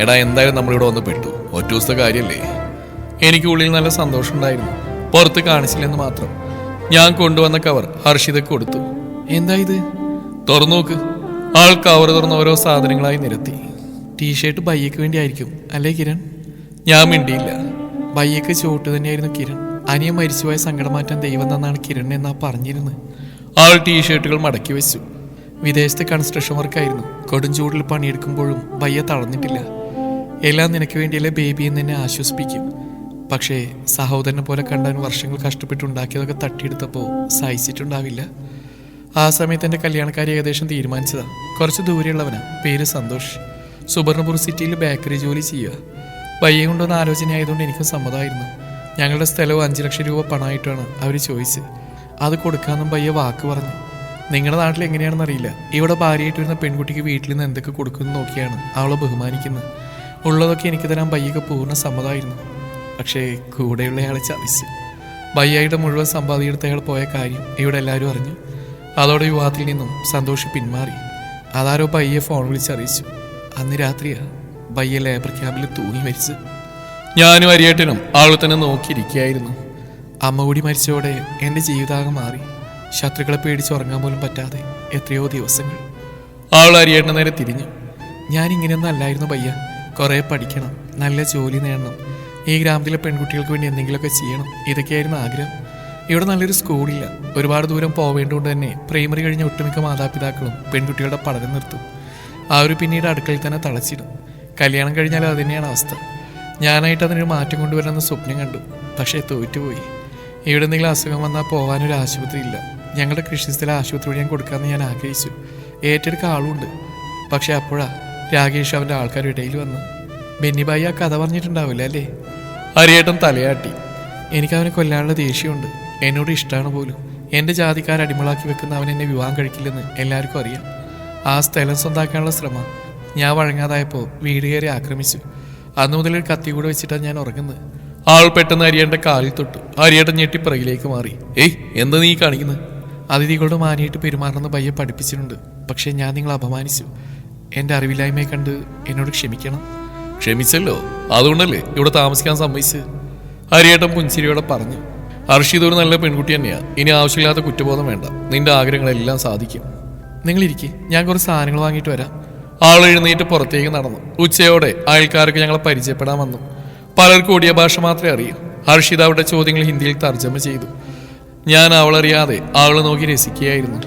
എടാ, എന്തായാലും നമ്മളിവിടെ വന്ന് പെട്ടു. ഒറ്റ ദിവസത്തെ കാര്യല്ലേ. എനിക്ക് ഉള്ളിൽ നല്ല സന്തോഷം ഉണ്ടായിരുന്നു. പുറത്ത് കാണിച്ചില്ലെന്ന് മാത്രം. ഞാൻ കൊണ്ടുവന്ന കവർ ഹർഷിതക്ക് കൊടുത്തു. എന്താ ഇത്? തുറന്നു നോക്ക്. ആൾ കവർ തുറന്ന് ഓരോ സാധനങ്ങളായി നിരത്തി. ടീഷർട്ട് ബയ്യക്ക് വേണ്ടി ആയിരിക്കും അല്ലേ കിരൺ? ഞാൻ മിണ്ടിയില്ല. ബയ്യക്ക് ചോട്ട് തന്നെയായിരുന്നു കിരൺ. അനിയൻ മരിച്ചുപോയ സങ്കടം മാറ്റാൻ ദൈവം തന്നാണ് കിരൺ എന്നാ പറഞ്ഞിരുന്നത്. ആൾ ടീഷർട്ടുകൾ മടക്കി വെച്ചു. വിദേശത്തെ കൺസ്ട്രക്ഷൻ വർക്കായിരുന്നു. കൊടുംചൂടിൽ പണിയെടുക്കുമ്പോഴും ബയ്യ തളർന്നിട്ടില്ല. എല്ലാം നിനക്ക് വേണ്ടിയല്ലേ ബേബി എന്ന് എന്നെ ആശ്വസിപ്പിക്കും. പക്ഷേ സഹോദരനെ പോലെ കണ്ടാൻ വർഷങ്ങൾ കഷ്ടപ്പെട്ടുണ്ടാക്കിയതൊക്കെ തട്ടിയെടുത്തപ്പോൾ സഹിച്ചിട്ടുണ്ടാവില്ല. ആ സമയത്ത് എൻ്റെ കല്യാണക്കാരി ഏകദേശം തീരുമാനിച്ചതാ. കുറച്ച് ദൂരെയുള്ളവനാ, പേര് സന്തോഷ്. സുബർണപൂർ സിറ്റിയിൽ ബേക്കറി ജോലി ചെയ്യുക. ബയ്യെ കൊണ്ടൊന്ന് ആലോചന ആയതുകൊണ്ട് എനിക്കും സമ്മതമായിരുന്നു. ഞങ്ങളുടെ സ്ഥലവും 5 ലക്ഷം രൂപ പണമായിട്ടാണ് അവർ ചോദിച്ചത്. അത് കൊടുക്കാമെന്നും ബയ്യ വാക്ക് പറഞ്ഞു. നിങ്ങളുടെ നാട്ടിൽ എങ്ങനെയാണെന്ന് അറിയില്ല. ഇവിടെ ഭാര്യയായിട്ട് വരുന്ന പെൺകുട്ടിക്ക് വീട്ടിൽ നിന്ന് എന്തൊക്കെ കൊടുക്കുമെന്ന് നോക്കിയാണ് അവളെ ബഹുമാനിക്കുന്നത്. ഉള്ളതൊക്കെ എനിക്ക് തരാൻ ബയ്യക്ക് പൂർണ്ണ സമ്മതമായിരുന്നു. പക്ഷേ കൂടെയുള്ളയാളെ ചതിച്ചു. ബയ്യായിട്ട് മുഴുവൻ സമ്പാദിയെടുത്ത അയാൾ പോയ കാര്യം ഇവിടെ എല്ലാവരും അറിഞ്ഞു. അതോടെ വിവാഹത്തിൽ നിന്നും സന്തോഷ് പിന്മാറി. അതാരോ ബയ്യെ ഫോൺ വിളിച്ചറിയിച്ചു. അന്ന് രാത്രിയാ ബയ്യ ലേബർ ക്യാമ്പിൽ തൂങ്ങി മരിച്ചു. ഞാനും അരിയേട്ടനും ആളെ തന്നെ നോക്കിയിരിക്കുകയായിരുന്നു. അമ്മ കൂടി മരിച്ചതോടെ എൻ്റെ ജീവിതാകം മാറി. ശത്രുക്കളെ പേടിച്ച് ഉറങ്ങാൻ പോലും പറ്റാതെ എത്രയോ ദിവസങ്ങൾ. ആൾ അരിയേട്ടനെ നേരെ തിരിഞ്ഞു. ഞാൻ ഇങ്ങനെയൊന്നും അല്ലായിരുന്നു ബയ്യ. കുറേ പഠിക്കണം, നല്ല ജോലി നേടണം, ഈ ഗ്രാമത്തിലെ പെൺകുട്ടികൾക്ക് വേണ്ടി എന്തെങ്കിലുമൊക്കെ ചെയ്യണം, ഇതൊക്കെയായിരുന്നു ആഗ്രഹം. ഇവിടെ നല്ലൊരു സ്കൂളില്ല. ഒരുപാട് ദൂരം പോവേണ്ടതുകൊണ്ട് തന്നെ പ്രൈമറി കഴിഞ്ഞ ഒട്ടുമിക്ക മാതാപിതാക്കളും പെൺകുട്ടികളുടെ പഠനം നിർത്തും. അവർ പിന്നീട് അടുക്കളയിൽ തന്നെ തളച്ചിടും. കല്യാണം കഴിഞ്ഞാൽ അത് തന്നെയാണ് അവസ്ഥ. ഞാനായിട്ട് അതിനൊരു മാറ്റം കൊണ്ടുവരണമെന്ന് സ്വപ്നം കണ്ടു. പക്ഷേ തോറ്റുപോയി. ഇവിടെ എന്തെങ്കിലും അസുഖം വന്നാൽ പോകാനൊരു ആശുപത്രി ഇല്ല. ഞങ്ങളുടെ കൃഷിസ്ഥല ആശുപത്രി വഴി ഞാൻ കൊടുക്കാമെന്ന് ഞാൻ ആഗ്രഹിച്ചു. ഏറ്റെടുക്കാൻ ആളുണ്ട്. പക്ഷെ അപ്പോഴാ രാകേഷ് അവൻ്റെ ആൾക്കാരുടെ ഇടയിൽ വന്നു. ബെന്നിബായി ആ കഥ പറഞ്ഞിട്ടുണ്ടാവില്ല അല്ലേ? ഹരിയേട്ടൻ തലയാട്ടി. എനിക്കവനെ കൊല്ലാനുള്ള ദേഷ്യമുണ്ട്. എന്നോട് ഇഷ്ടമാണ് പോലും. എൻ്റെ ജാതിക്കാരെ അടിമളാക്കി വെക്കുന്ന അവൻ എന്നെ വിവാഹം കഴിക്കില്ലെന്ന് എല്ലാവർക്കും അറിയാം. ആ സ്ഥലം സ്വന്താക്കാനുള്ള ശ്രമം. ഞാൻ വഴങ്ങാതായപ്പോൾ വീട് കയറി ആക്രമിച്ചു. അന്നു മുതൽ ഒരു കത്തി കൂടെ വെച്ചിട്ടാണ് ഞാൻ ഉറങ്ങുന്നത്. ആൾ പെട്ടെന്ന് ഹരിയേട്ടൻ്റെ കാലിൽ തൊട്ടു. ഹരിയേട്ടൻ ഞെട്ടി പിറകിലേക്ക് മാറി. എന്താ നീ കാണിക്കുന്നത്? അതിഥികളുടെ മാനിയായിട്ട് പെരുമാറുന്ന ബയ്യെ പഠിപ്പിച്ചിട്ടുണ്ട്. പക്ഷേ ഞാൻ നിങ്ങളെ അപമാനിച്ചു. എൻ്റെ അറിവില്ലായ്മയെ കണ്ട് എന്നോട് ക്ഷമിക്കണം. ക്ഷമിച്ചല്ലോ, അതുകൊണ്ടല്ലേ ഇവിടെ താമസിക്കാൻ സമ്മതിച്ച്. ഹരിയേട്ടൻ പുഞ്ചിരിയോടെ പറഞ്ഞു. ഹർഷിത ഒരു നല്ല പെൺകുട്ടി തന്നെയാ. ഇനി ആവശ്യമില്ലാത്ത കുറ്റബോധം വേണ്ട. നിന്റെ ആഗ്രഹങ്ങളെല്ലാം സാധിക്കും. നിങ്ങളിരിക്കെ, ഞാൻ കുറച്ച് സാധനങ്ങൾ വാങ്ങിയിട്ട് വരാം. ആൾ എഴുന്നേറ്റ് പുറത്തേക്ക് നടന്നു. ഉച്ചയോടെ അയൽക്കാർക്ക് ഞങ്ങളെ പരിചയപ്പെടാൻ വന്നു. പലർക്കും ഒടിയ ഭാഷ മാത്രമേ അറിയൂ. ഹർഷിത അവരുടെ ചോദ്യങ്ങൾ ഹിന്ദിയിൽ തർജ്ജമ ചെയ്തു. ഞാൻ അവളറിയാതെ അവളെ നോക്കി രസിക്കുകയായിരുന്നു.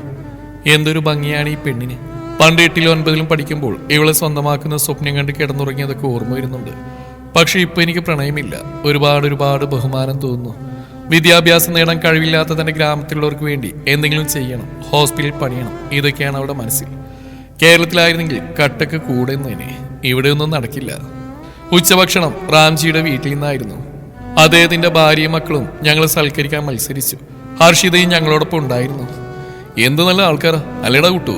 എന്തൊരു ഭംഗിയാണ് ഈ പെണ്ണിന്. പണ്ട് 8ലും 9ലും പഠിക്കുമ്പോൾ ഇവളെ സ്വന്തമാക്കുന്ന സ്വപ്നം കണ്ട് കിടന്നുറങ്ങിയതൊക്കെ ഓർമ്മ വരുന്നുണ്ട്. പക്ഷെ ഇപ്പൊ എനിക്ക് പ്രണയമില്ല. ഒരുപാട് ബഹുമാനം തോന്നുന്നു. വിദ്യാഭ്യാസം നേടാൻ കഴിവില്ലാത്ത തന്റെ ഗ്രാമത്തിലുള്ളവർക്ക് വേണ്ടി എന്തെങ്കിലും ചെയ്യണം, ഹോസ്പിറ്റലിൽ പണിയണം, ഇതൊക്കെയാണ് അവിടെ മനസ്സിൽ. കേരളത്തിലായിരുന്നെങ്കിൽ കട്ടക്ക് കൂടെ തന്നെ. ഇവിടെയൊന്നും നടക്കില്ല. ഉച്ചഭക്ഷണം റാംജിയുടെ വീട്ടിൽ നിന്നായിരുന്നു. അദ്ദേഹത്തിന്റെ ഭാര്യയും മക്കളും ഞങ്ങൾ സൽക്കരിക്കാൻ മത്സരിച്ചു. ഹർഷിതയും ഞങ്ങളോടൊപ്പം ഉണ്ടായിരുന്നു. എന്ത് നല്ല ആൾക്കാരാ അല്ലേടാ കുട്ടു?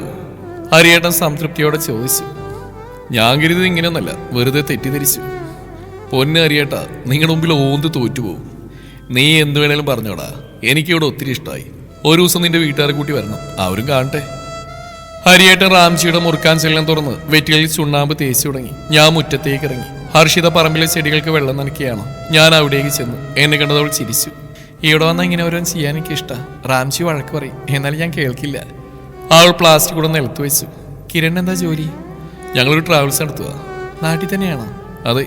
ഹരിയേട്ടൻ സംതൃപ്തിയോടെ ചോദിച്ചു. ഞാൻ കരുതിയത് ഇങ്ങനെയൊന്നല്ല, വെറുതെ തെറ്റിദ്ധരിച്ചു. പൊന്ന് ഹരിയേട്ടാ, നിങ്ങളുടെ മുമ്പിൽ ഓന്ത് തോറ്റുപോകും. നീ എന്ത് വേണേലും പറഞ്ഞോടാ, എനിക്കിവിടെ ഒത്തിരി ഇഷ്ടമായി. ഒരു ദിവസം നിന്റെ വീട്ടുകാരെ കൂട്ടി വരണം, അവരും കാണട്ടെ. ഹരിയേട്ടൻ റാംജിയുടെ മുറുക്കാൻ ചെല്ലാൻ തുറന്ന് വെറ്റികളിൽ ചുണ്ണാമ്പ് തേച്ചു തുടങ്ങി. ഞാൻ മുറ്റത്തേക്ക് ഇറങ്ങി. ഹർഷിത പറമ്പിലെ ചെടികൾക്ക് വെള്ളം നനയ്ക്കുകയാണ്. ഞാൻ അവിടേക്ക് ചെന്നു. എന്നെ കണ്ടതവൾ ചിരിച്ചു. ഇവിടെ വന്നാൽ ഇങ്ങനെ ഓരോന്ന് ചെയ്യാൻ എനിക്ക് ഇഷ്ടമാണ്. റാംജി വഴക്ക് പറയും, എന്നാലും ഞാൻ കേൾക്കില്ല. അവൾ പ്ലാസ്റ്റിക് കൂടെ നിലത്ത് വെച്ചു. കിരൺ എന്താ ജോലി? ഞങ്ങളൊരു ട്രാവൽസ് നടത്തുക. നാട്ടിൽ തന്നെയാണോ? അതെ.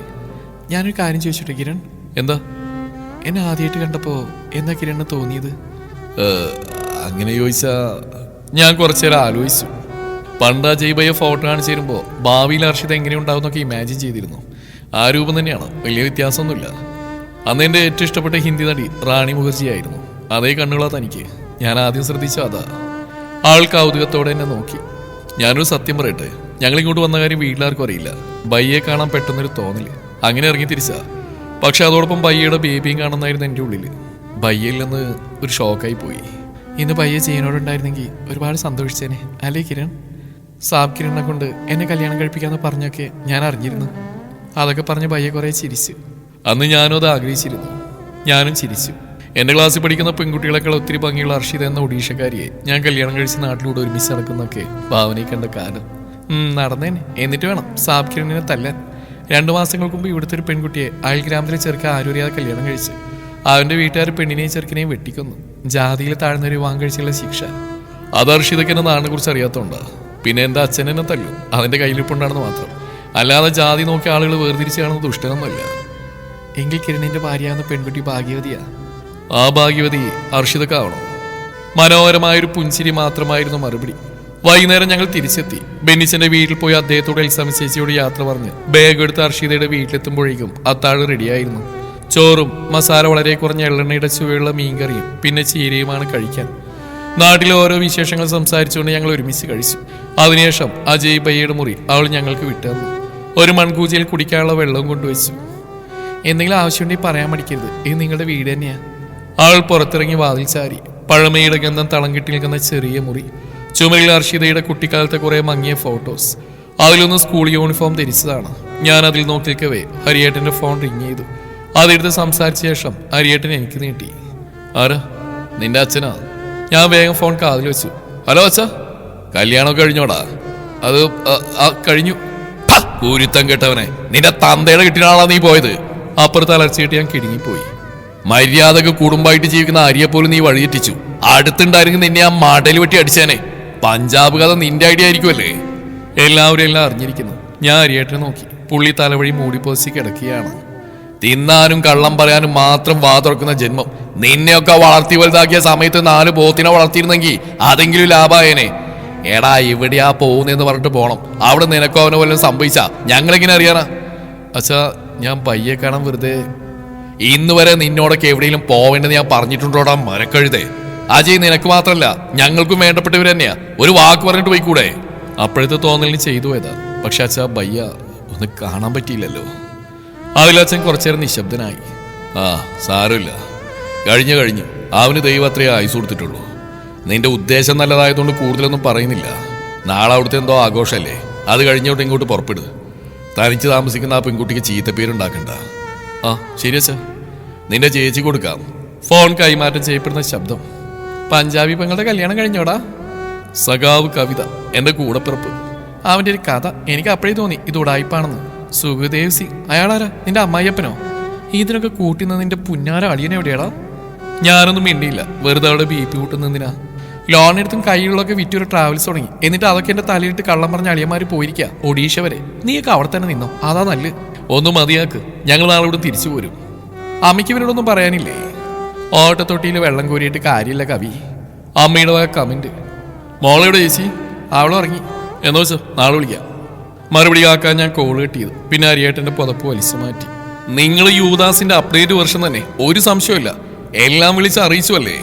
ഞാനൊരു കാര്യം ചോദിച്ചോട്ടെ കിരൺ? എന്താ? എന്നെ ആദ്യമായിട്ട് കണ്ടപ്പോൾ എന്താ കിരണ് തോന്നിയത്? അങ്ങനെ ചോദിച്ചാ ഞാൻ കുറച്ചേരം ആലോചിച്ചു. പണ്ട് അജയ് ഭയ്യ ഫോട്ടോ കാണിച്ചു തരുമ്പോൾ ഭാവിയിൽ ഹർഷിത എങ്ങനെയുണ്ടാവും എന്നൊക്കെ ഇമാജിൻ ചെയ്തിരുന്നു. ആ രൂപം തന്നെയാണ്, വലിയ വ്യത്യാസമൊന്നുമില്ല. അന്ന് എൻ്റെ ഏറ്റവും ഇഷ്ടപ്പെട്ട ഹിന്ദി നടി റാണി മുഖർജി ആയിരുന്നു. അതേ കണ്ണുകളാ തനിക്ക്. ഞാൻ ആദ്യം ശ്രദ്ധിച്ച അതാ. ആൾ കൗതുകത്തോടെ എന്നെ നോക്കി. ഞാനൊരു സത്യം പറയട്ടെ, ഞങ്ങളിങ്ങോട്ട് വന്ന കാര്യം വീട്ടിലാർക്കും അറിയില്ല. ബയ്യെ കാണാൻ പെട്ടെന്നൊരു തോന്നല്, അങ്ങനെ ഇറങ്ങി തിരിച്ചാ. പക്ഷെ അതോടൊപ്പം ബയ്യയുടെ ബേബിയും കാണുന്നായിരുന്നു എൻ്റെ ഉള്ളിൽ. ബയ്യയിൽ നിന്ന് ഒരു ഷോക്കായി പോയി. ഇന്ന് ബയ്യ ചെയ്യുന്നോടുണ്ടായിരുന്നെങ്കിൽ ഒരുപാട് സന്തോഷിച്ചേനെ, അല്ലേ കിരൺ? സാബ് കിരണിനെ കൊണ്ട് എന്നെ കല്യാണം കഴിപ്പിക്കാമെന്ന് പറഞ്ഞൊക്കെ ഞാൻ അറിഞ്ഞിരുന്നു. അതൊക്കെ പറഞ്ഞ് ബയ്യ കുറേ ചിരിച്ചു. അന്ന് ഞാനും അത് ആഗ്രഹിച്ചിരുന്നു. ഞാനും ചിരിച്ചു. എൻ്റെ ക്ലാസ്സിൽ പഠിക്കുന്ന പെൺകുട്ടികളെക്കാൾ ഒത്തിരി ഭംഗിയുള്ള ഹർഷിത എന്ന ഒഡീഷക്കാരിയെ ഞാൻ കല്യാണം കഴിച്ച് നാട്ടിലൂടെ ഒരുമിച്ച് നടക്കുന്നൊക്കെ ഭാവനയിൽ കണ്ട കാലം നടന്നേനെ. എന്നിട്ട് വേണം സാബ് കിരണിനെ തല്ലാൻ. 2 മാസങ്ങൾക്ക് മുമ്പ് ഇവിടുത്തെ ഒരു പെൺകുട്ടിയെ അയൽ ഗ്രാമത്തിലെ ചെറുക്ക ആരൂരിയാതെ കല്യാണം കഴിച്ച് അവൻ്റെ വീട്ടുകാർ പെണ്ണിനെയും ചെറുക്കിനെയും വെട്ടിക്കൊന്നു. ജാതിയിൽ താഴ്ന്നൊരു വിവാഹം കഴിച്ചുള്ള ശിക്ഷ. അത് ഹർഷിതയ്ക്ക് എന്നെ നാടിനെ കുറിച്ച് അറിയാത്തതുകൊണ്ടാ. പിന്നെ എൻ്റെ അച്ഛൻ എന്നെ തല്ലും, അതിൻ്റെ കയ്യിലിപ്പുണ്ടാണെന്ന് മാത്രം. അല്ലാതെ ജാതി നോക്കിയ ആളുകൾ വേർതിരിച്ച് കാണുന്ന ദുഷ്ടനൊന്നുമല്ല. എങ്കിൽ കിരണിന്റെ ഭാര്യയാകുന്ന പെൺകുട്ടി ഭാഗ്യവതിയാ. ആ ഭാഗ്യവതി ഹർഷിതക്കാവണം. മനോഹരമായൊരു പുഞ്ചിരി മാത്രമായിരുന്നു മറുപടി. വൈകുന്നേരം ഞങ്ങൾ തിരിച്ചെത്തി. ബെന്നിച്ചന്റെ വീട്ടിൽ പോയി അദ്ദേഹത്തോട് എൽസാമ ചേച്ചിയോട് യാത്ര പറഞ്ഞ് ബാഗ് എടുത്ത് ഹർഷിതയുടെ വീട്ടിലെത്തുമ്പോഴേക്കും അത്താഴ് റെഡിയായിരുന്നു. ചോറും മസാല വളരെ കുറഞ്ഞ എള്ളെണ്ണയുടെ ചുവയുള്ള മീൻകറിയും പിന്നെ ചീരയുമാണ് കഴിക്കാൻ. നാട്ടിലെ ഓരോ വിശേഷങ്ങൾ സംസാരിച്ചുകൊണ്ട് ഞങ്ങൾ ഒരുമിച്ച് കഴിച്ചു. അതിനുശേഷം അജയ് ഭയ്യയുടെ മുറി അവൾ ഞങ്ങൾക്ക് വിട്ടുതന്നു. ഒരു മൺകൂജയിൽ കുടിക്കാനുള്ള വെള്ളവും കൊണ്ടുവച്ചു. എന്തെങ്കിലും ആവശ്യമുണ്ടെങ്കിൽ പറയാൻ മടിക്കരുത്, ഇത് നിങ്ങളുടെ വീട് തന്നെയാ. അവൾ പുറത്തിറങ്ങി വാതിൽ ചാരി. പഴമയുടെ ഗന്ധം തളം കെട്ടി നിൽക്കുന്ന ചെറിയ മുറി. ചുമരിൽ ഹർഷിതയുടെ കുട്ടിക്കാലത്തെ കുറെ മങ്ങിയ ഫോട്ടോസ്. അതിലൊന്ന് സ്കൂൾ യൂണിഫോം ധരിച്ചതാണ്. ഞാൻ അതിൽ നോക്കി നിൽക്കവേ ഹരിയേട്ടന്റെ ഫോൺ റിങ് ചെയ്തു. അതെടുത്ത് സംസാരിച്ച ശേഷം ഹരിയേട്ടൻ എനിക്ക് നീട്ടി. ആരാ? നിന്റെ അച്ഛനാ. ഞാൻ വേഗം ഫോൺ കാതിൽ വെച്ചു. ഹലോ അച്ഛാ, കല്യാണമൊക്കെ കഴിഞ്ഞോടാ? അത് കഴിഞ്ഞു. പൂരിത്തം കേട്ടവനെ, നിന്റെ തന്തയുടെ കിട്ടിയാളാ നീ പോയത്. അപ്പുറത്ത് അലർച്ചയായിട്ട് ഞാൻ കിടുങ്ങിപ്പോയി. മര്യാദക്ക് കുടുംബമായിട്ട് ജീവിക്കുന്ന ആര്യെ പോലും നീ വഴിയെറ്റിച്ചു. അടുത്തുണ്ടായിരുന്നു നിന്നെ ആ മടൽ വെട്ടി അടിച്ചേനെ. പഞ്ചാബ് കഥ നിന്റെ ഐഡിയ ആയിരിക്കുമല്ലേ? എല്ലാവരും എല്ലാം അറിഞ്ഞിരിക്കുന്നു. ഞാൻ അരിയേട്ടനെ നോക്കി. പുള്ളി തലവഴി മൂടിപ്പോസി കിടക്കുകയാണ്. തിന്നാനും കള്ളം പറയാനും മാത്രം വാ തുറക്കുന്ന ജന്മം. നിന്നെയൊക്കെ വളർത്തി വലുതാക്കിയ സമയത്ത് 4 പോത്തിനെ വളർത്തിയിരുന്നെങ്കിൽ അതെങ്കിലും ലാഭായനെ. എടാ ഇവിടെയാ പോകുന്നെന്ന് പറഞ്ഞിട്ട് പോണം. അവിടെ നിനക്കോ അവനെ വല്ലതും സംഭവിച്ചാ ഞങ്ങളെങ്ങനെ അറിയാനാ? അച്ഛാ, ഞാൻ പയ്യെ കാണാൻ വെറുതെ. ഇന്ന് വരെ നിന്നോടൊക്കെ എവിടെയെങ്കിലും പോവേണ്ടെന്ന് ഞാൻ പറഞ്ഞിട്ടുണ്ടോടാ മരക്കഴുതേ. അജയ് നിനക്ക് മാത്രമല്ല ഞങ്ങൾക്കും വേണ്ടപ്പെട്ടവർ തന്നെയാ. ഒരു വാക്ക് പറഞ്ഞിട്ട് പോയിക്കൂടെ? അപ്പോഴത്തെ തോന്നലിന് ചെയ്തു പോയതാ. പക്ഷെ അച്ഛാ, ഭയ്യ ഒന്ന് കാണാൻ പറ്റിയില്ലല്ലോ. അതിലച്ഛൻ കുറച്ചേരം നിശബ്ദനായി. സാരമില്ല, കഴിഞ്ഞു. അവന് ദൈവം അത്രയേ ആയുസ് കൊടുത്തിട്ടുള്ളൂ. നിന്റെ ഉദ്ദേശം നല്ലതായതുകൊണ്ട് കൂടുതലൊന്നും പറയുന്നില്ല. നാളെ അവിടുത്തെ എന്തോ ആഘോഷമല്ലേ, അത് കഴിഞ്ഞോട്ട് ഇങ്ങോട്ട് പുറപ്പെടുക. തനിച്ച് താമസിക്കുന്ന ആ പെൺകുട്ടിക്ക് ചീത്തപ്പേരുണ്ടാക്കണ്ട. ശരി അച്ഛാ, നിന്റെ ചേച്ചി കൊടുക്കാം. ഫോൺ കൈമാറ്റം ചെയ്യപ്പെടുന്ന ശബ്ദം. പഞ്ചാബി പെങ്ങളുടെ കല്യാണം കഴിഞ്ഞോടാ? സഖാവ് കവിത, എന്റെ കൂടപ്പിറപ്പ്. അവന്റെ ഒരു കഥ എനിക്ക് അപ്പോഴേ തോന്നി ഇത് ഉടായിപ്പാണെന്ന്. സുഖദേവ് സിംഗ്, അയാളാരാ? നിന്റെ അമ്മായിയപ്പനോ? ഇതിനൊക്കെ കൂട്ടിന്ന് നിന്റെ പുന്നാര അളിയനെവിടെയാടാ? ഞാനൊന്നും മിണ്ടിയില്ല. വെറുതെ അവളുടെ BP കൂട്ടുന്നതിനാ. ലോൺ എടുത്തും കൈകളിലൊക്കെ വിറ്റൊരു ട്രാവൽസ് തുടങ്ങി. എന്നിട്ട് അതൊക്കെ എന്റെ തലയിട്ട് കള്ളം പറഞ്ഞ അളിയന്മാര് പോയിരിക്കുക ഒഡീഷ വരെ. നീയൊക്കെ അവിടെ തന്നെ നിന്നോ, അതാ നല്ല. ഒന്ന് മതിയാക്ക്, ഞങ്ങൾ നാളെ ഇവിടെ തിരിച്ചു പോരും. അമ്മയ്ക്ക് ഇവരോടൊന്നും പറയാനില്ലേ? ഓട്ടത്തൊട്ടിയിൽ വെള്ളം കോരിയിട്ട് കാര്യമില്ല കവി. അമ്മയുടെ വക കമന്റ്. മോളെവിടെ ചേച്ചി? അവളും ഇറങ്ങി. എന്നോ വെച്ചോ, നാളെ വിളിക്കാം. മറുപടി ആക്കാൻ ഞാൻ കോൾ കെട്ടിയത്. പിന്നെ അരിയേട്ടന്റെ പുതപ്പ് വലിച്ചു മാറ്റി. നിങ്ങൾ യൂദാസിന്റെ അപ്ഡേറ്റ് വെർഷൻ തന്നെ, ഒരു സംശയമില്ല. എല്ലാം വിളിച്ച് അറിയിച്ചു അല്ലേ?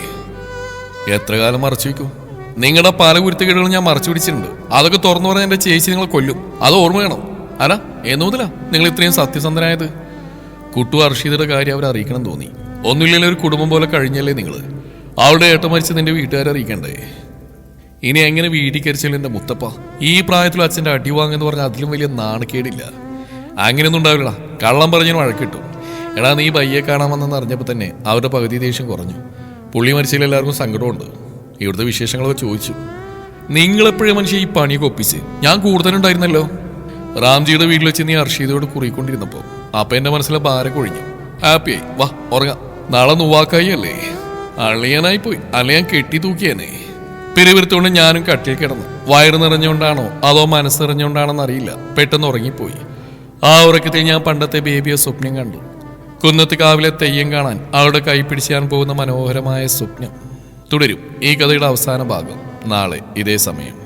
എത്ര കാലം മറച്ചു വയ്ക്കും? നിങ്ങളുടെ പല കുരുത്തുകേടുകളും ഞാൻ മറച്ചു പിടിച്ചിട്ടുണ്ട്. അതൊക്കെ തുറന്നു പറഞ്ഞാൽ എന്റെ ചേച്ചി നിങ്ങളെ കൊല്ലും. അത് ഓർമ്മ വേണം. അല്ല, എന്നുമുതലാ നിങ്ങൾ ഇത്രയും സത്യസന്ധനായത്? കുട്ടു അർഷീദയുടെ കാര്യം അവരെ അറിയിക്കണം തോന്നി. ഒന്നുമില്ലെങ്കിൽ ഒരു കുടുംബം പോലെ കഴിഞ്ഞല്ലേ നിങ്ങൾ? അവളുടെ ഏട്ട മരിച്ച് നിന്റെ വീട്ടുകാരെ അറിയിക്കണ്ടേ? ഇനി എങ്ങനെ വീട്ടിൽ കരിച്ചാലും എന്റെ മുത്തപ്പ, ഈ പ്രായത്തിൽ അച്ഛൻ്റെ അടി വാങ്ങെന്ന് പറഞ്ഞാൽ അതിലും വലിയ നാണക്കേടില്ല. അങ്ങനെയൊന്നും ഉണ്ടാവില്ലടാ. കള്ളം പറഞ്ഞതിന് വഴക്കിട്ടും. എടാ, നീ ബയ്യെ കാണാൻ വന്നെന്ന് അറിഞ്ഞപ്പോൾ തന്നെ അവരുടെ പകുതി ദേഷ്യം കുറഞ്ഞു. പുള്ളി മരിച്ചതിൽ എല്ലാവർക്കും സങ്കടമുണ്ട്. ഇവിടുത്തെ വിശേഷങ്ങളൊക്കെ ചോദിച്ചു. നിങ്ങളെപ്പോഴും മനുഷ്യ ഈ പണിയൊക്കെ ഒപ്പിച്ച് ഞാൻ കൂടുതലുണ്ടായിരുന്നല്ലോ. റാംജിയുടെ വീട്ടിൽ വെച്ച് നീ അർഷീദയോട് കുറിക്കൊണ്ടിരുന്നപ്പോൾ അപ്പൊ എന്റെ മനസ്സിലെ ഭാരം കൊഴിഞ്ഞു. ഹാപ്പിയായി. വാ ഉറങ്ങാം. നാളെ നുവാക്കായി അല്ലേ? അളിയനായി പോയി. അളിയാൻ കെട്ടി തൂക്കിയേനെ. പിരിവിരുത്തോണ്ട് ഞാനും കട്ടിൽ കിടന്നു. വയറ് നിറഞ്ഞുകൊണ്ടാണോ അതോ മനസ്സെറിഞ്ഞുകൊണ്ടാണോന്ന് അറിയില്ല. പെട്ടെന്ന് ഉറങ്ങിപ്പോയി. ആ ഉറക്കത്തിൽ ഞാൻ പണ്ടത്തെ ബേബിയെ സ്വപ്നം കണ്ടു. കുന്നത്ത് കാവിലെ തെയ്യം കാണാൻ അവളുടെ കൈ പിടിച്ചാൻ പോകുന്ന മനോഹരമായ സ്വപ്നം. തുടരും ഈ കഥയുടെ അവസാന ഭാഗം നാളെ ഇതേ സമയം.